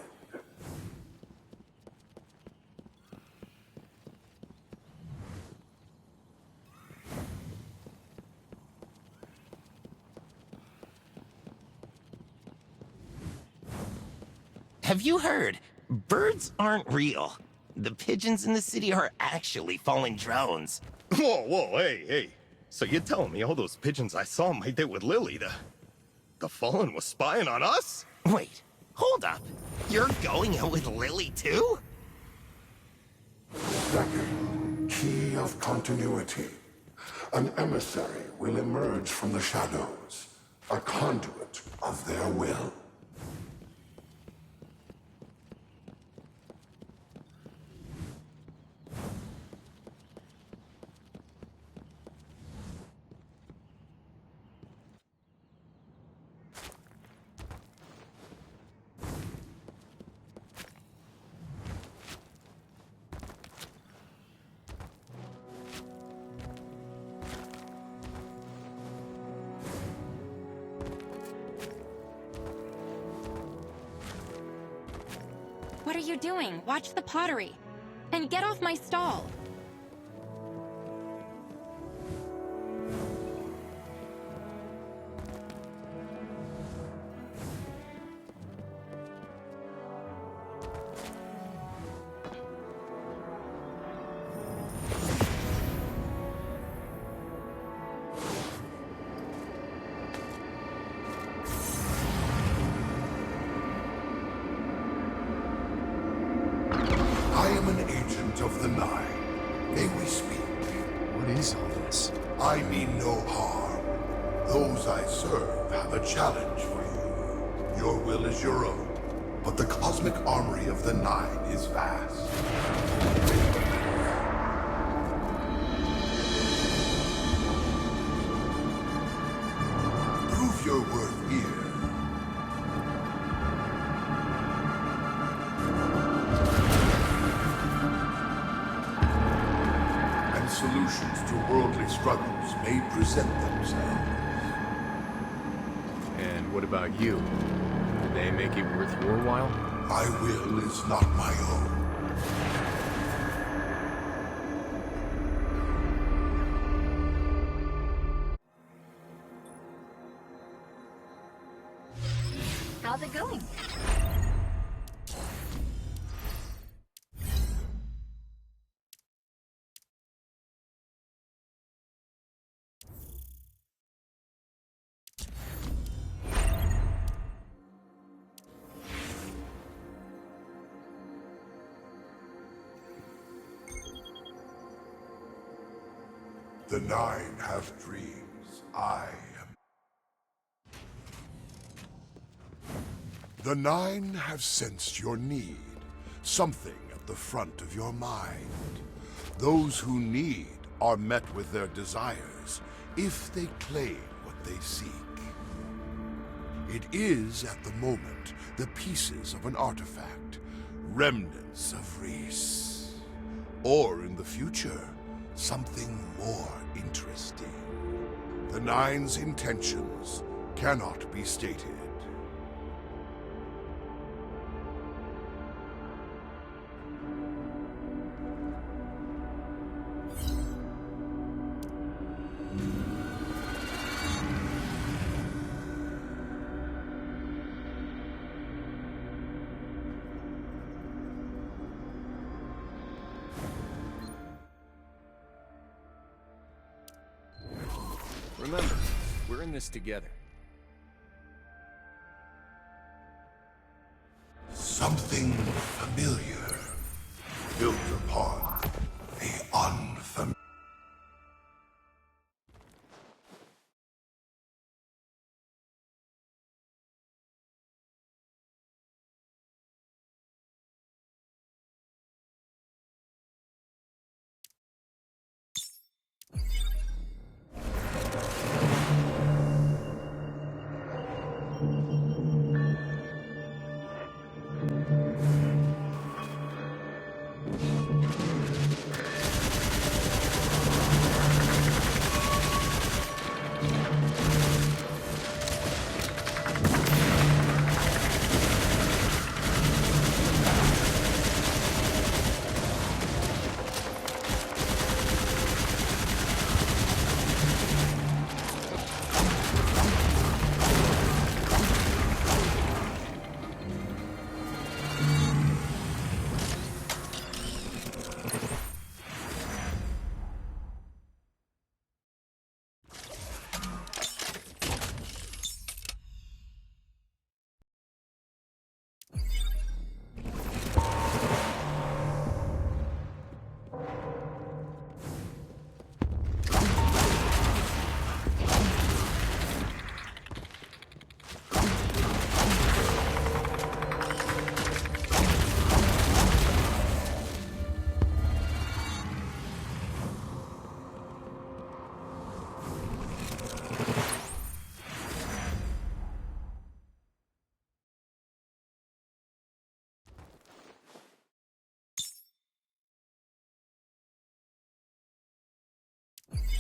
S: Have you heard? Birds aren't real. The pigeons in the city are actually fallen drones.
T: Whoa, hey. So you're telling me all those pigeons I saw my day with Lily, the Fallen was spying on us?
S: Wait, hold up. You're going out with Lily too?
M: Second, key of continuity. An emissary will emerge from the shadows, a conduit of their will.
U: What are you doing? Watch the pottery. And get off my stall.
M: I am an agent of the Nine. May we speak?
I: What is all this?
M: I mean no harm. Those I serve have a challenge for you. Your will is your own, but the cosmic armory of the Nine is vast. Prove your worth here. solutions to worldly struggles may present themselves.
I: And what about you? Did they make it worth your while?
M: My will is not my own.
A: How's it going?
M: The Nine have dreams. I am. The Nine have sensed your need. Something at the front of your mind. Those who need are met with their desires if they claim what they seek. It is, at the moment, the pieces of an artifact, remnants of Reese. Or, in the future, something more interesting. The Nine's intentions cannot be stated.
I: Remember, we're in this together.
M: Something familiar, built upon the unfamiliar.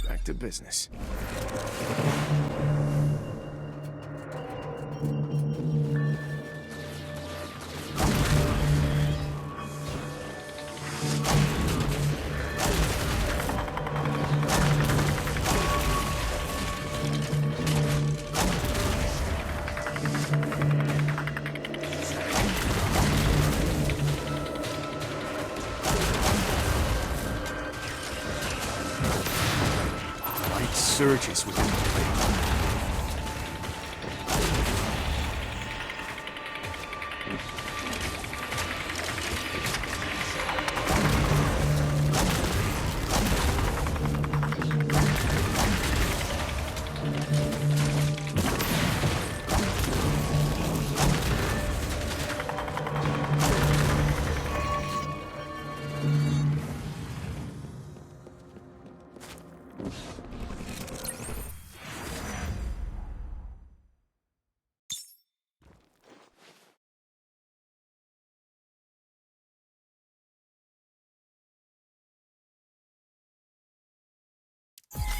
I: Back to business. Surges within the plate.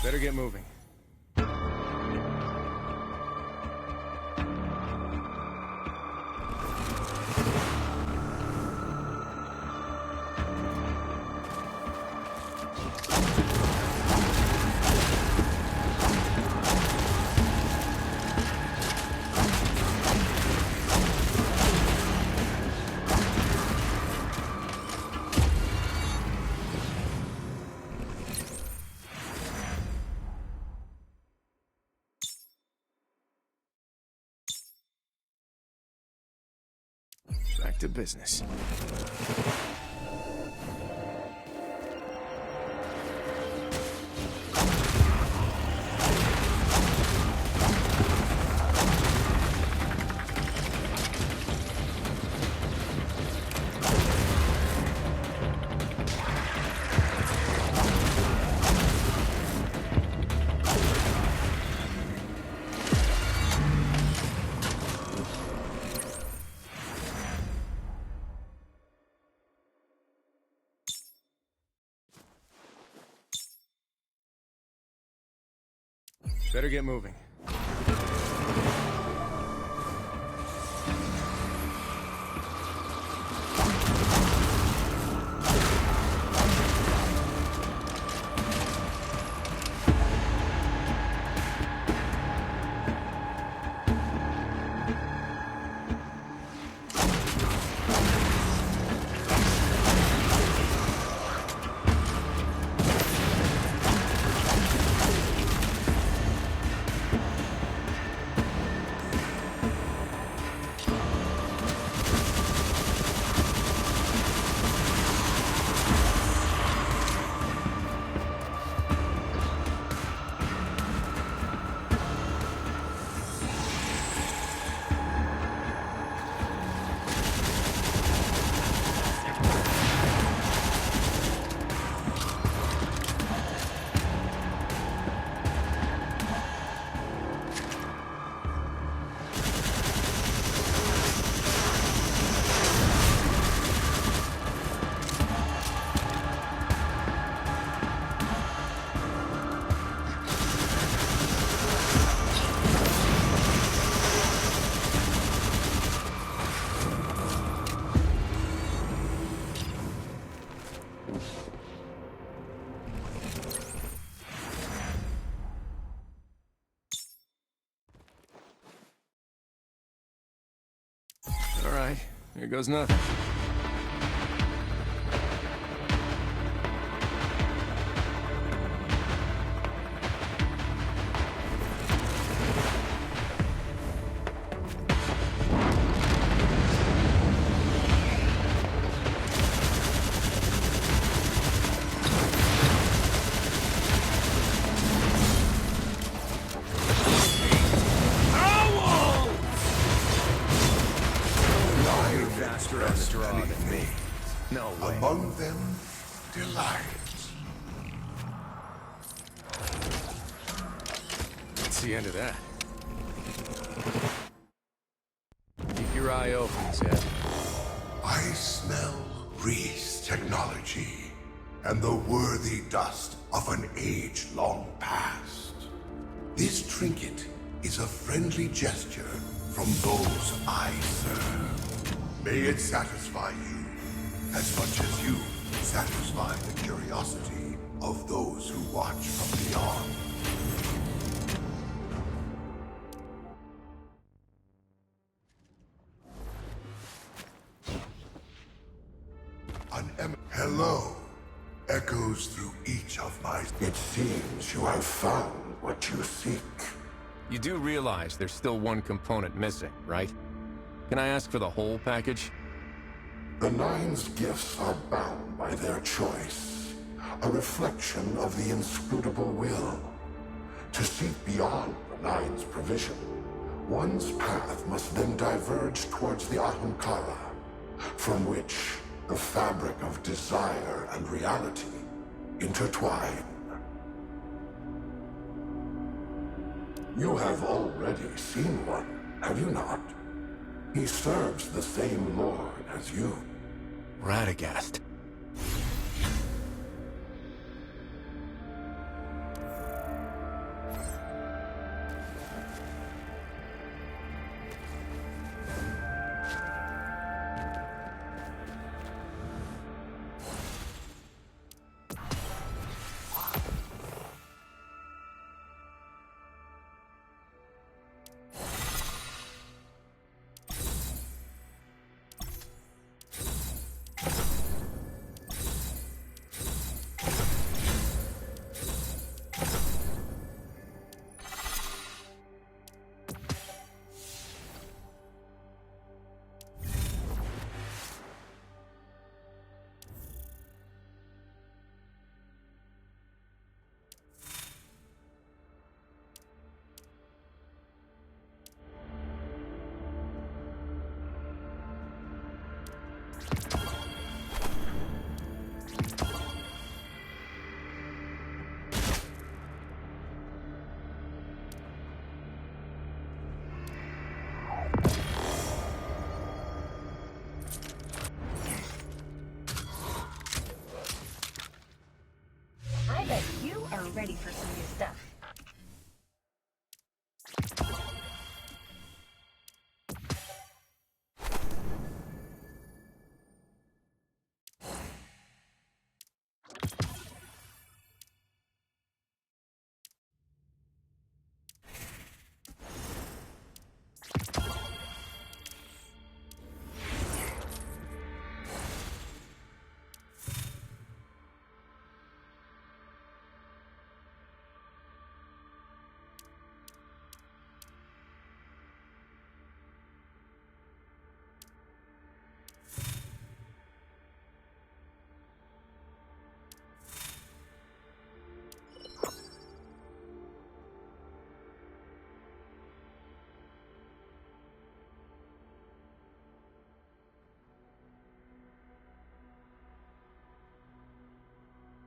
I: Better get moving. Back to business. Better get moving. All right, here goes nothing.
M: Among them, delight.
I: That's the end of that. Keep your eye open, Zed.
M: I smell Reese technology and the worthy dust of an age long past. This trinket is a friendly gesture from those I serve. May it satisfy you as much as you satisfy the curiosity of those who watch from beyond. Hello echoes through each of my... It seems you have found what you seek.
I: You do realize there's still one component missing, right? Can I ask for the whole package?
M: The Nine's gifts are bound by their choice, a reflection of the inscrutable will. To seek beyond the Nine's provision, one's path must then diverge towards the Ahamkara, from which the fabric of desire and reality intertwine. You have already seen one, have you not? He serves the same lord as you.
I: Radagast.
A: ready for some new stuff.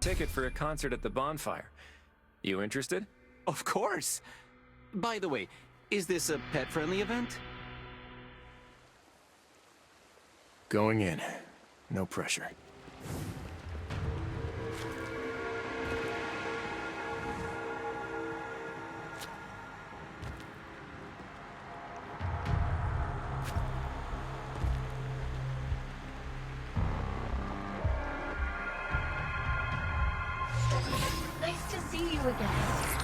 I: Ticket for a concert at the bonfire. You interested?
F: Of course! By the way, is this a pet-friendly event?
I: Going in. No pressure.
A: Nice to see you again.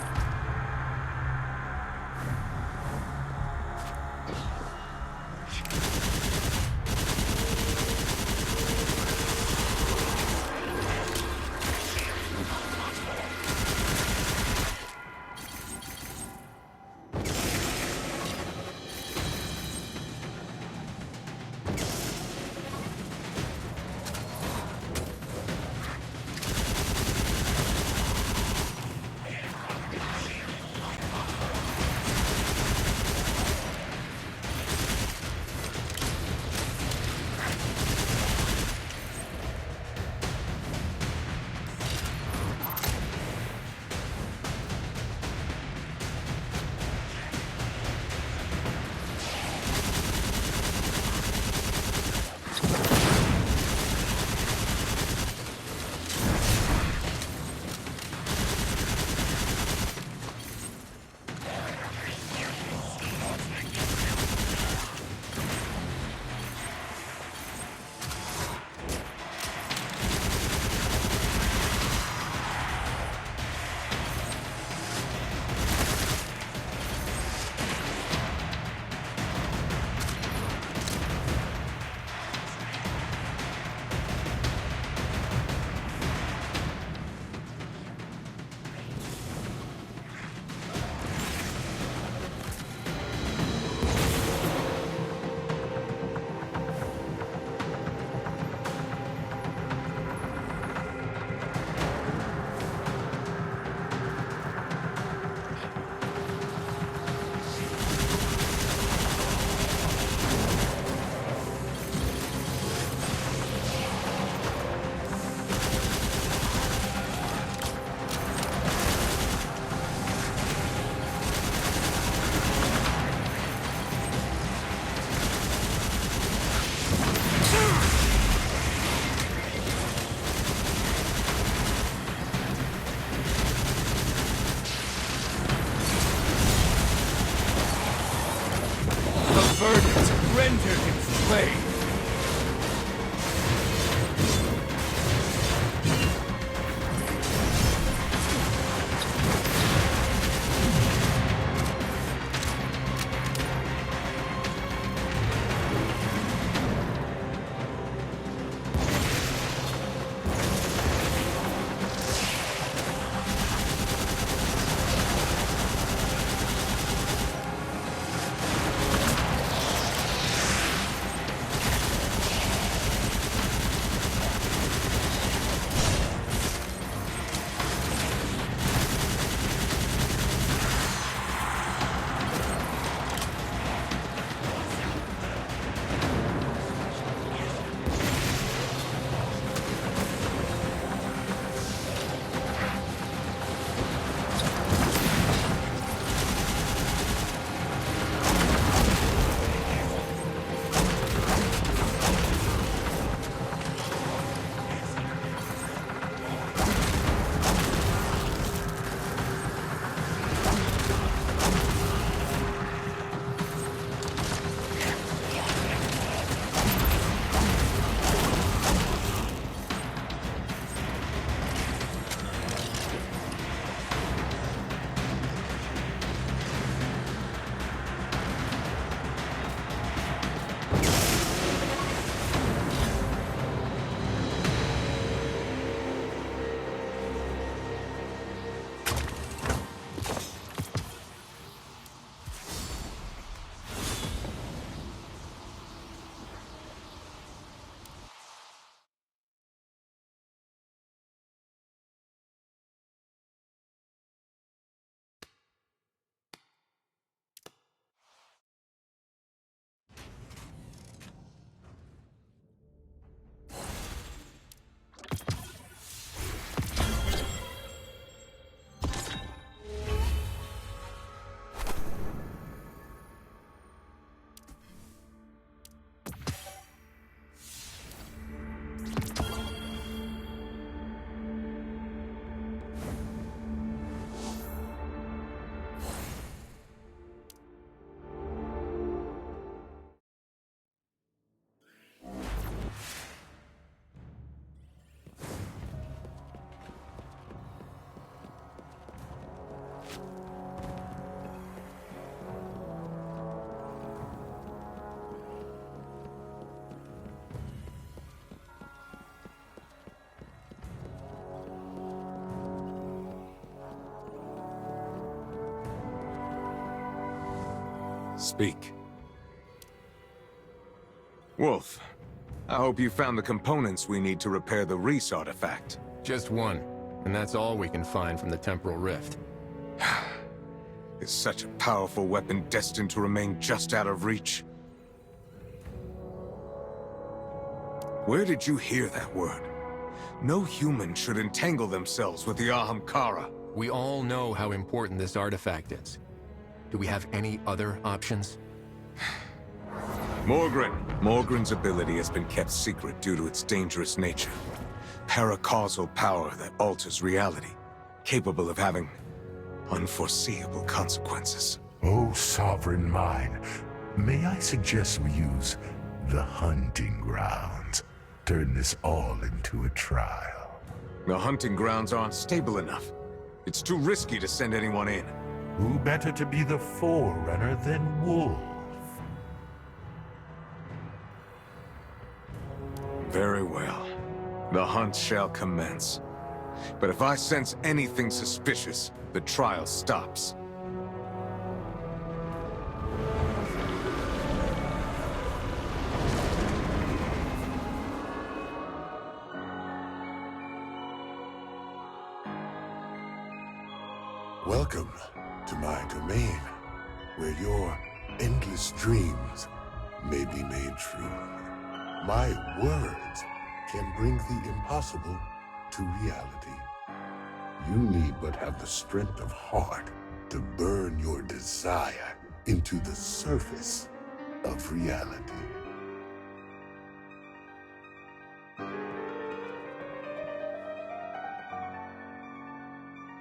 G: verdict rendered in flame.
B: speak. Wolf, I hope you found the components we need to repair the Reese artifact.
I: Just one, and that's all we can find from the Temporal Rift.
B: Is such a powerful weapon destined to remain just out of reach? Where did you hear that word? No human should entangle themselves with the Ahamkara.
I: We all know how important this artifact is. Do we have any other options?
B: Morgren's ability has been kept secret due to its dangerous nature. Paracausal power that alters reality, capable of having unforeseeable consequences.
H: Oh, sovereign mine, may I suggest we use the hunting grounds? Turn this all into a trial.
B: The hunting grounds aren't stable enough. It's too risky to send anyone in.
H: Who better to be the forerunner than Wolf?
B: Very well. The hunt shall commence. But if I sense anything suspicious, the trial stops.
H: Welcome to my domain, where your endless dreams may be made true. My words can bring the impossible to reality. You need but have the strength of heart to burn your desire into the surface of reality.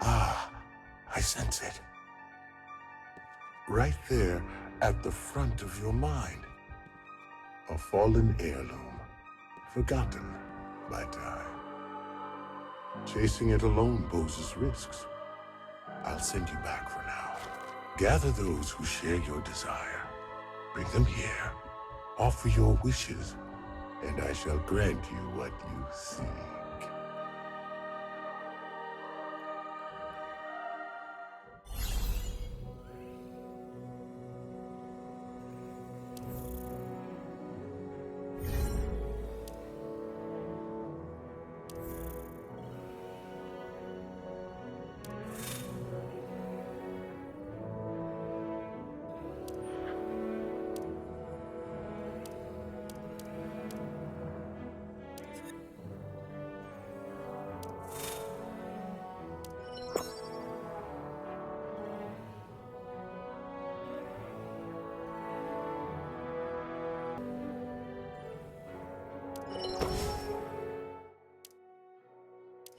H: Ah, I sense it. Right there at the front of your mind. A fallen heirloom, forgotten by time. Chasing it alone poses risks. I'll send you back for now. Gather those who share your desire. Bring them here. Offer your wishes, and I shall grant you what you seek.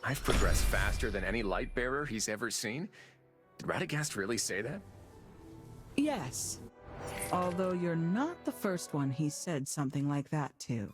I: I've progressed faster than any light bearer he's ever seen. Did Radagast really say that?
C: Yes. Although you're not the first one he said something like that to.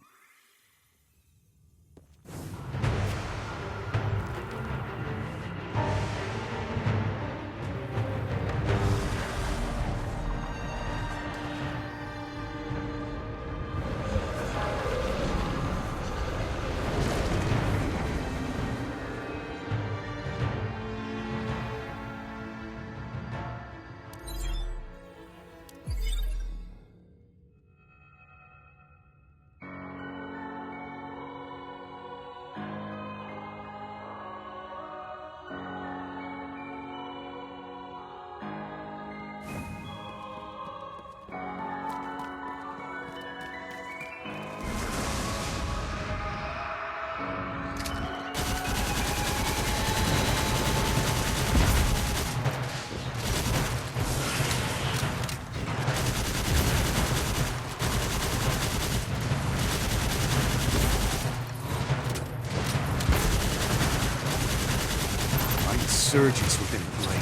G: Surges within blade.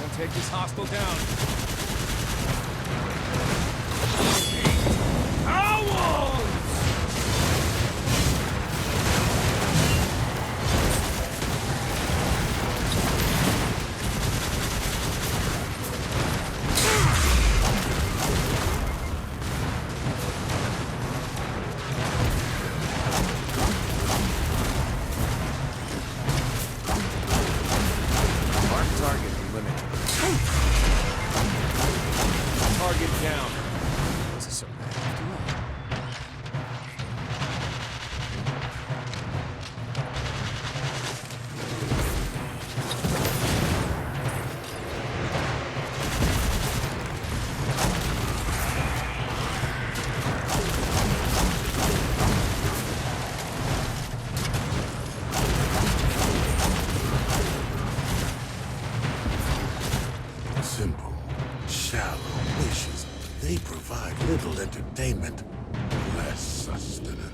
G: We'll take this hostile down.
M: entertainment, less sustenance.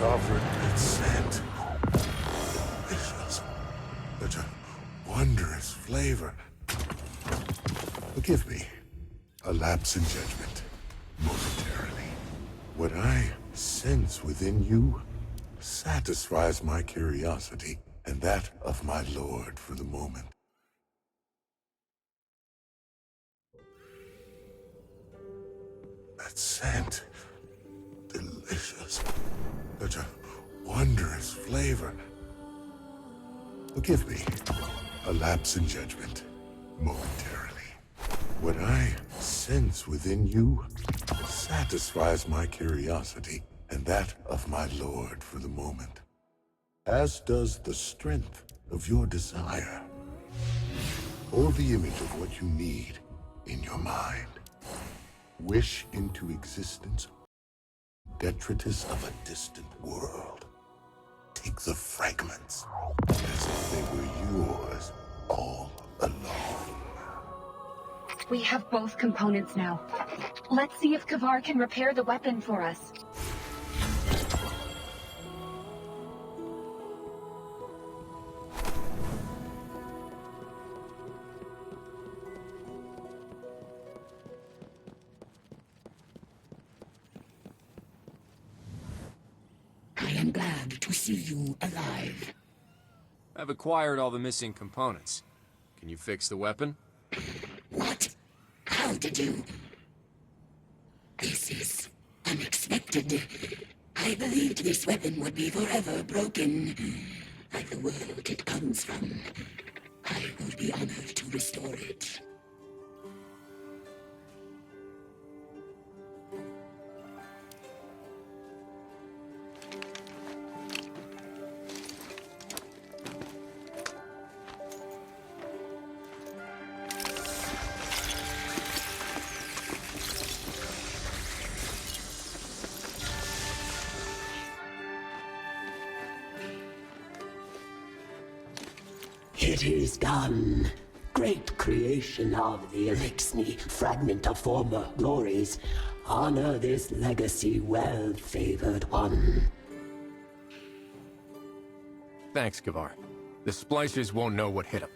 H: sovereign scent. Delicious. Such a wondrous flavor. Forgive me. A lapse in judgment. Momentarily. What I sense within you satisfies my curiosity and that of my lord for the moment. That scent. Delicious. Such a wondrous flavor. Forgive me. A lapse in judgment. Momentarily. What I sense within you satisfies my curiosity and that of my lord for the moment, as does the strength of your desire. Hold the image of what you need in your mind. Wish into existence detritus of a distant world. Take the fragments as if they were yours all along.
A: We have both components now. Let's see if Kavar can repair the weapon for us.
E: I am glad to see you alive.
I: I've acquired all the missing components. Can you fix the weapon?
E: What? How did you? This is unexpected. I believed this weapon would be forever broken, like the world it comes from. I would be honored to restore it. It is done. Great creation of the Elixni, fragment of former glories. Honor this legacy, well-favored one.
I: Thanks, Kavar. The splicers won't know what hit them.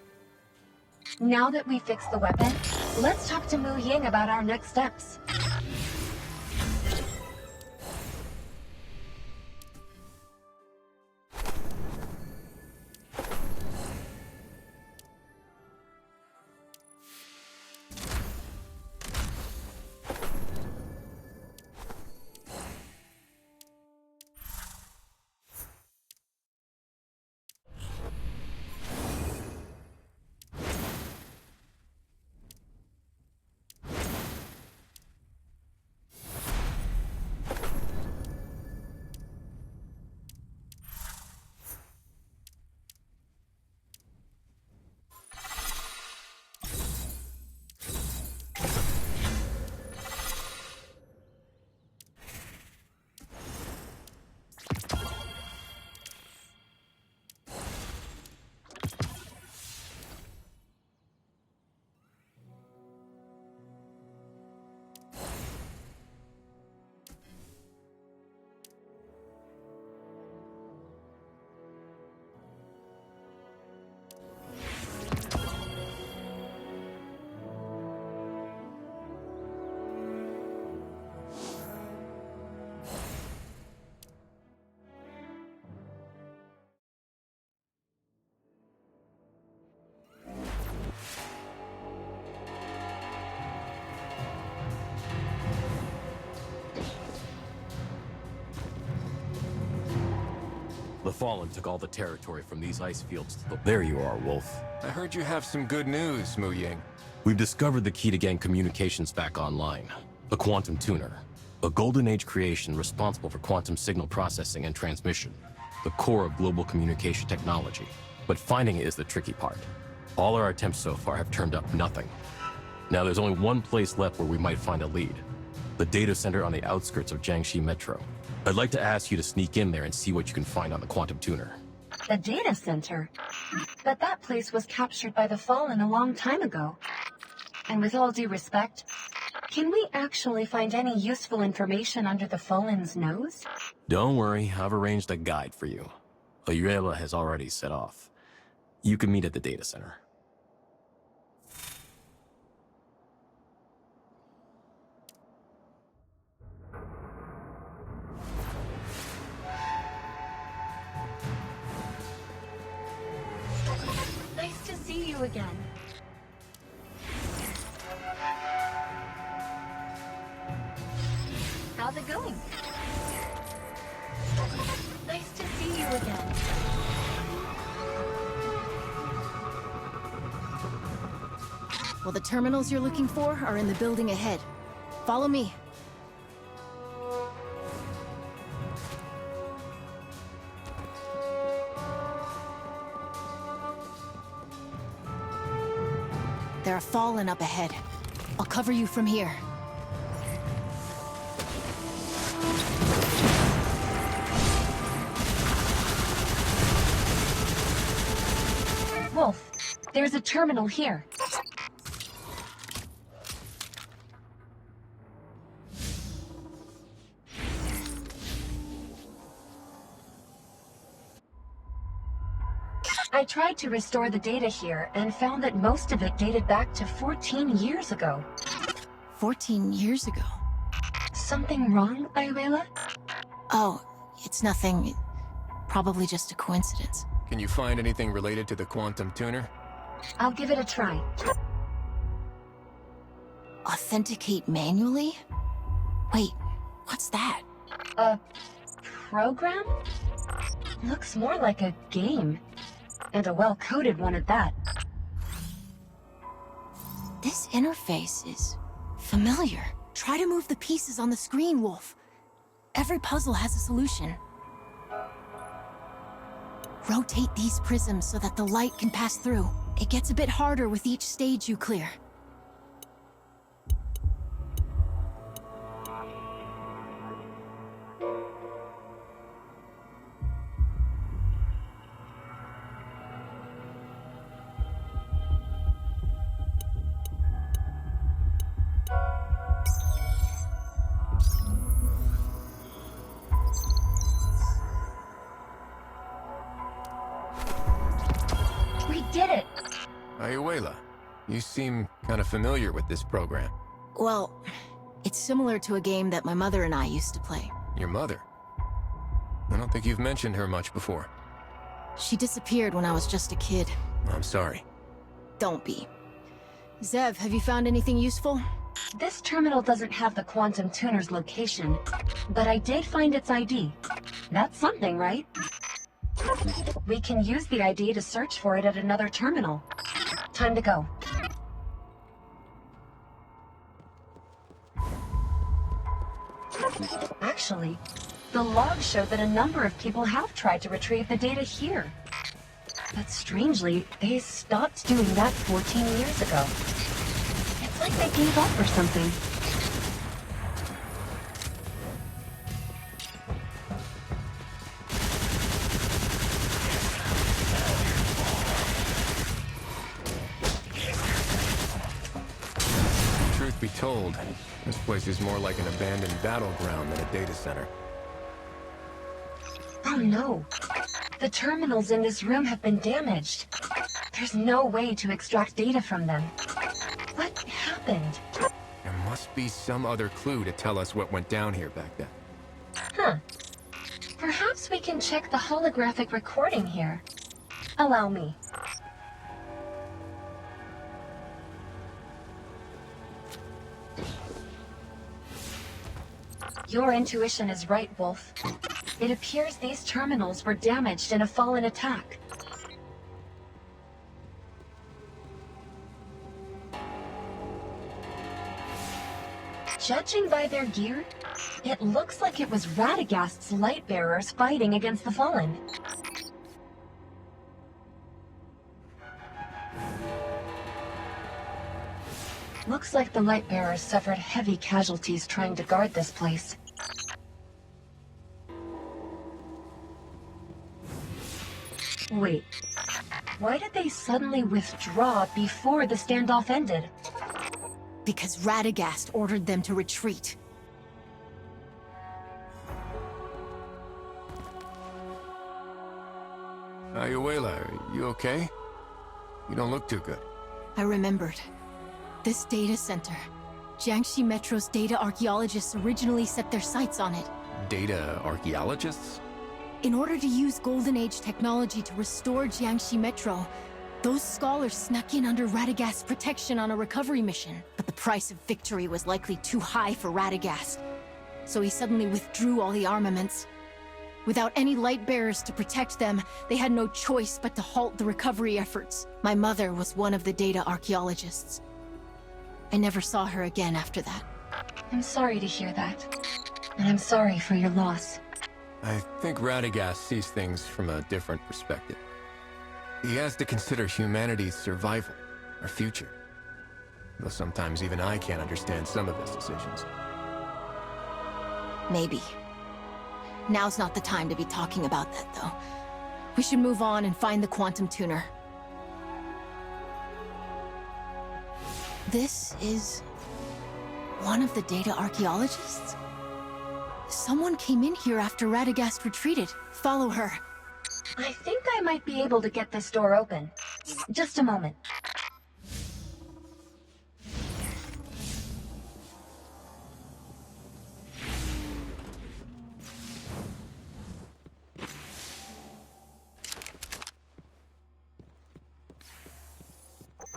A: Now that we fixed the weapon, let's talk to Mu Ying about our next steps.
O: The Fallen took all the territory from these ice fields to the... There you are, Wolf.
I: I heard you have some good news, Mu Ying.
O: We've discovered the key to getting communications back online. The Quantum Tuner. A Golden Age creation responsible for quantum signal processing and transmission. The core of global communication technology. But finding it is the tricky part. All our attempts so far have turned up nothing. Now there's only one place left where we might find a lead. The data center on the outskirts of Jiangxi Metro. I'd like to ask you to sneak in there and see what you can find on the Quantum Tuner.
A: The data center? But that place was captured by the Fallen a long time ago. And with all due respect, Can we actually find any useful information under the Fallen's nose?
I: Don't worry, I've arranged a guide for you. Ayuela has already set off. You can meet at the data center.
A: Nice to see you again. How's it going? Nice to see you again.
J: Well, the terminals you're looking for are in the building ahead. Follow me. There are Fallen up ahead. I'll cover you from here.
A: Wolf, there's a terminal here. I tried to restore the data here and found that most of it dated back to 14 years ago.
J: 14 years ago?
A: Something wrong, Ayuela?
J: Oh, it's nothing. Probably just a coincidence.
I: Can you find anything related to the quantum tuner?
A: I'll give it a try.
J: Authenticate manually? Wait, what's that?
A: A program? Looks more like a game. And a well-coded one at that.
J: This interface is familiar. Try to move the pieces on the screen, Wolf. Every puzzle has a solution. Rotate these prisms so that the light can pass through. It gets a bit harder with each stage you clear.
A: We did it!
I: Ayuela, you seem kind of familiar with this program.
J: Well, it's similar to a game that my mother and I used to play.
I: Your mother? I don't think you've mentioned her much before.
J: She disappeared when I was just a kid.
I: I'm sorry.
J: Don't be. Zev, have you found anything useful?
A: This terminal doesn't have the quantum tuner's location, but I did find its ID. That's something, right? We can use the ID to search for it at another terminal. Time to go. Actually, the logs show that a number of people have tried to retrieve the data here. But strangely, they stopped doing that 14 years ago. It's like they gave up or something.
I: Truth be told, this place is more like an abandoned battleground than a data center.
A: Oh no! The terminals in this room have been damaged. There's no way to extract data from them. What happened?
I: There must be some other clue to tell us what went down here back then.
A: Huh. Perhaps we can check the holographic recording here. Allow me. Your intuition is right, Wolf. It appears these terminals were damaged in a Fallen attack. Judging by their gear, it looks like it was Radagast's light bearers fighting against the Fallen. Looks like the light bearers suffered heavy casualties trying to guard this place. Wait, why did they suddenly withdraw before the standoff ended?
J: Because Radagast ordered them to retreat.
I: Ayuela, are you okay? You don't look too good.
J: I remembered. This data center. Jiangxi Metro's data archaeologists originally set their sights on it.
I: Data archaeologists?
J: In order to use Golden Age technology to restore Jiangxi Metro, those scholars snuck in under Radagast's protection on a recovery mission. But the price of victory was likely too high for Radagast, so he suddenly withdrew all the armaments. Without any light bearers to protect them, they had no choice but to halt the recovery efforts. My mother was one of the data archaeologists. I never saw her again after that.
A: I'm sorry to hear that. And I'm sorry for your loss.
I: I think Radagast sees things from a different perspective. He has to consider humanity's survival, our future. Though sometimes even I can't understand some of his decisions.
J: Maybe. Now's not the time to be talking about that, though. We should move on and find the quantum tuner. This is one of the data archaeologists? Someone came in here after Radagast retreated. Follow her.
A: I think I might be able to get this door open. Just a moment.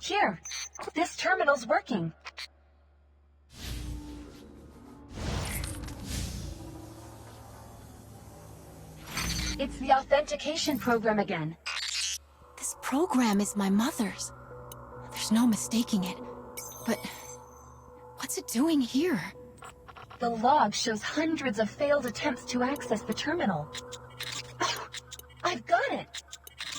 A: Here, this terminal's working. It's the authentication program again.
J: This program is my mother's. There's no mistaking it. But what's it doing here?
A: The log shows hundreds of failed attempts to access the terminal. Oh, I've got it!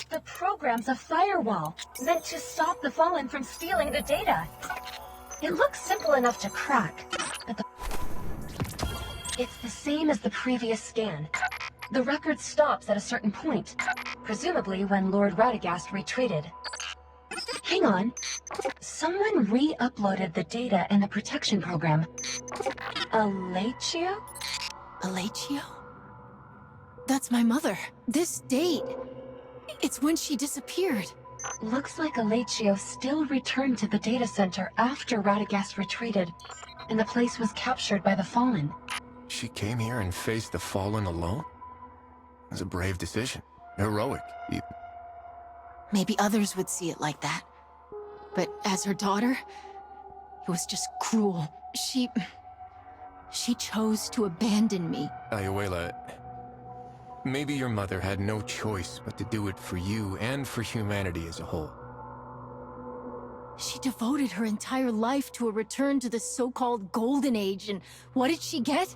A: The program's a firewall, meant to stop the Fallen from stealing the data. It looks simple enough to crack, but it's the same as the previous scan. The record stops at a certain point, presumably when Lord Radagast retreated. Hang on. Someone re-uploaded the data in the protection program. Alachio?
J: Alachio? That's my mother. This date. It's when she disappeared.
A: Looks like Alachio still returned to the data center after Radagast retreated, and the place was captured by the Fallen.
I: She came here and faced the Fallen alone? It was a brave decision. Heroic, even.
J: Maybe others would see it like that. But as her daughter, it was just cruel. She chose to abandon me.
I: Ayuela, maybe your mother had no choice but to do it for you and for humanity as a whole.
J: She devoted her entire life to a return to the so-called Golden Age, and what did she get?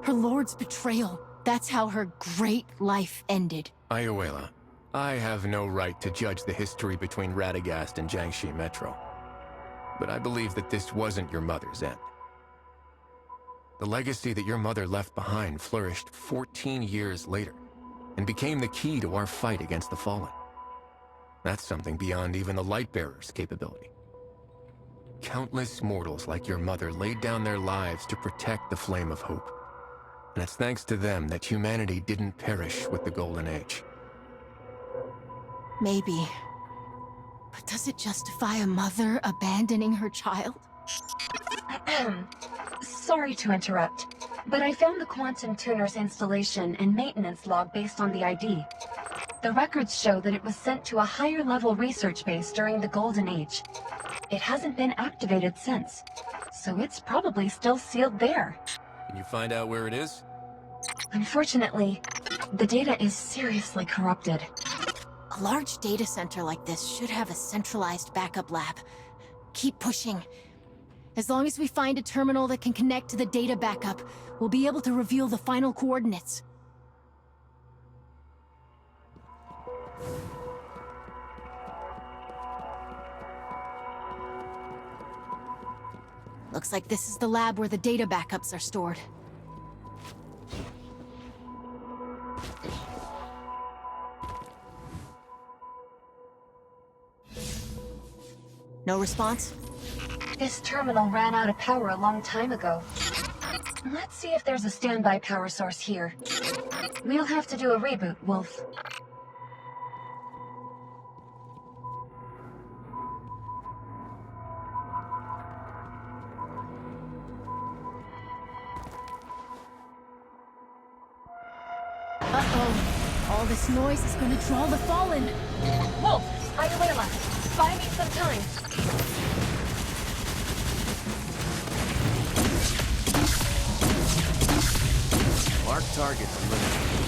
J: Her lord's betrayal. That's how her great life ended.
I: Ayuela, I have no right to judge the history between Radagast and Jiangxi Metro. But I believe that this wasn't your mother's end. The legacy that your mother left behind flourished 14 years later, and became the key to our fight against the Fallen. That's something beyond even the Lightbearer's capability. Countless mortals like your mother laid down their lives to protect the Flame of Hope. And it's thanks to them that humanity didn't perish with the Golden Age.
J: Maybe. But does it justify a mother abandoning her child?
A: Sorry to interrupt, but I found the quantum tuner's installation and maintenance log based on the ID. The records show that it was sent to a higher-level research base during the Golden Age. It hasn't been activated since, so it's probably still sealed there.
I: Can you find out where it is?
A: Unfortunately, the data is seriously corrupted.
J: A large data center like this should have a centralized backup lab. Keep pushing. As long as we find a terminal that can connect to the data backup, we'll be able to reveal the final coordinates. Looks like this is the lab where the data backups are stored. No response?
A: This terminal ran out of power a long time ago. Let's see if there's a standby power source here. We'll have to do a reboot, Wolf.
J: Uh-oh. All this noise is gonna draw the Fallen.
A: Wolf! Ayuela! Buy me some time!
G: Mark targets eliminated.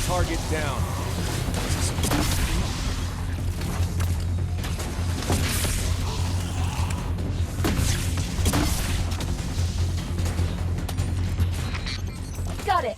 G: Target down.
A: Got it!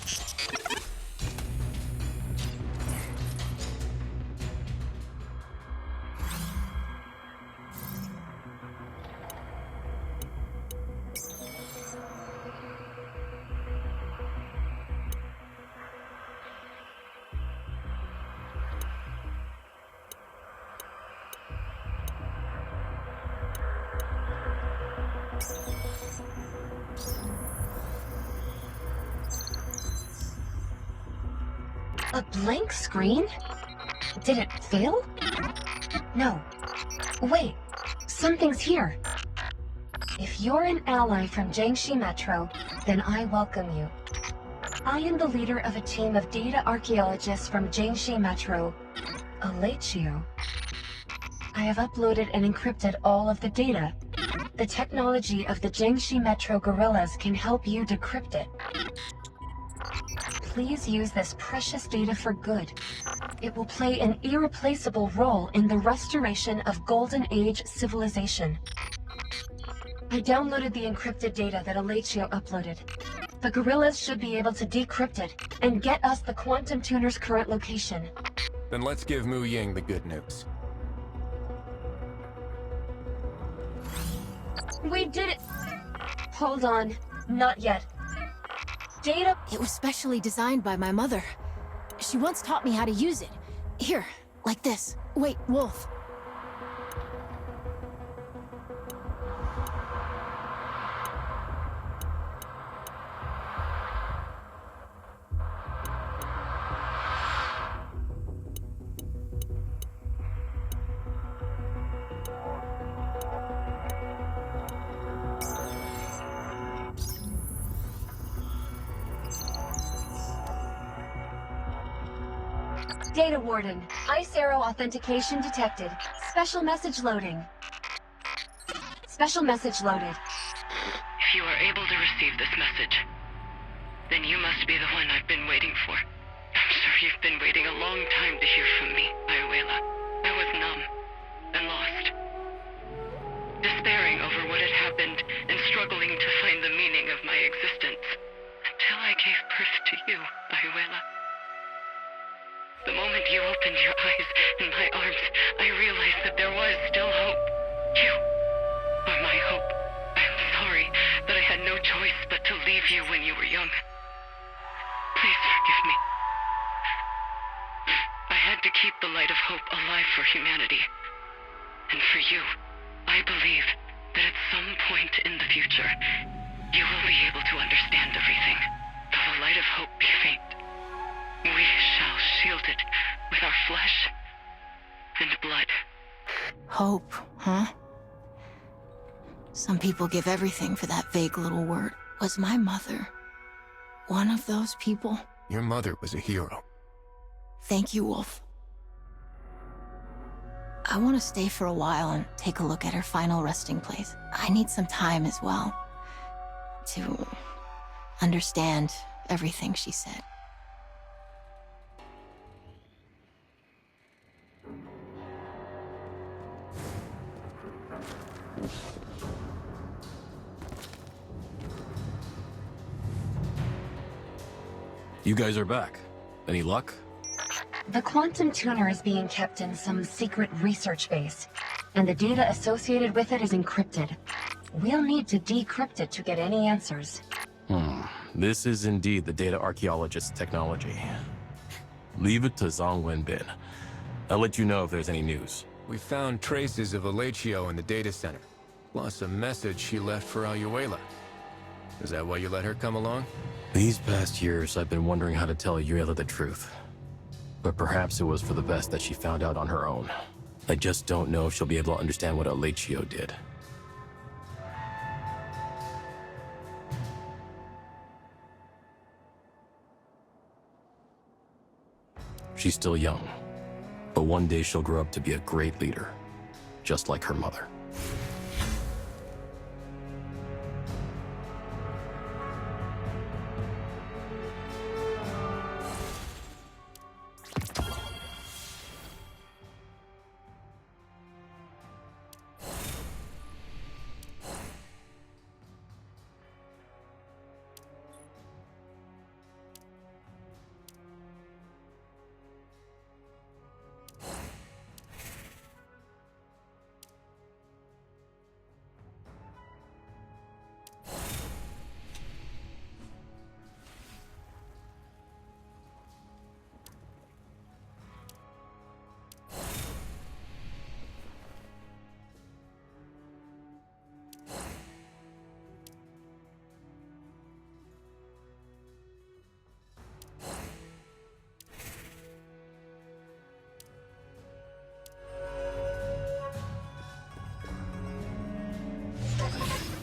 A: A blank screen? Did it fail? No. Wait, something's here. If you're an ally from Jiangxi Metro, then I welcome you. I am the leader of a team of data archaeologists from Jiangxi Metro, Alatio. I have uploaded and encrypted all of the data. The technology of the Jiangxi Metro guerrillas can help you decrypt it. Please use this precious data for good. It will play an irreplaceable role in the restoration of Golden Age civilization. I downloaded the encrypted data that Alatio uploaded. The guerrillas should be able to decrypt it and get us the Quantum Tuner's current location.
I: Then let's give Mu Ying the good news.
A: We did it! Hold on. Not yet. Data...
J: It was specially designed by my mother. She once taught me how to use it. Here, like this. Wait, Wolf.
A: Data Warden. Ice Arrow authentication detected. Special message loading. Special message loaded.
K: If you are able to receive this message, then you must be the one I've been waiting for. I'm sure you've been waiting a long time to hear from me, Ayuela. I was numb and lost, despairing over what had happened and struggling to find the meaning of my existence, until I gave birth to you, Ayuela. The moment you opened your eyes in my arms, I realized that there was still hope. You are my hope. I'm sorry that I had no choice but to leave you when you were young. Please forgive me. I had to keep the light of hope alive for humanity. And for you, I believe that at some point in the future, you will be able to understand everything, though the light of hope be faint. We shall shield it with our flesh and blood.
J: Hope, huh? Some people give everything for that vague little word. Was my mother one of those people?
I: Your mother was a hero.
J: Thank you, Wolf. I want to stay for a while and take a look at her final resting place. I need some time as well to understand everything she said.
O: You guys are back. Any luck?
A: The quantum tuner is being kept in some secret research base, and the data associated with it is encrypted. We'll need to decrypt it to get any answers.
O: This is indeed the data archaeologist's technology. Leave it to Zhang Wenbin. I'll let you know if there's any news.
I: We found traces of Alechio in the data center, plus a message she left for Ayuela. Is that why you let her come along?
O: These past years, I've been wondering how to tell Ayuela the truth. But perhaps it was for the best that she found out on her own. I just don't know if she'll be able to understand what Alechio did. She's still young, but one day she'll grow up to be a great leader, just like her mother.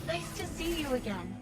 A: Nice to see you again.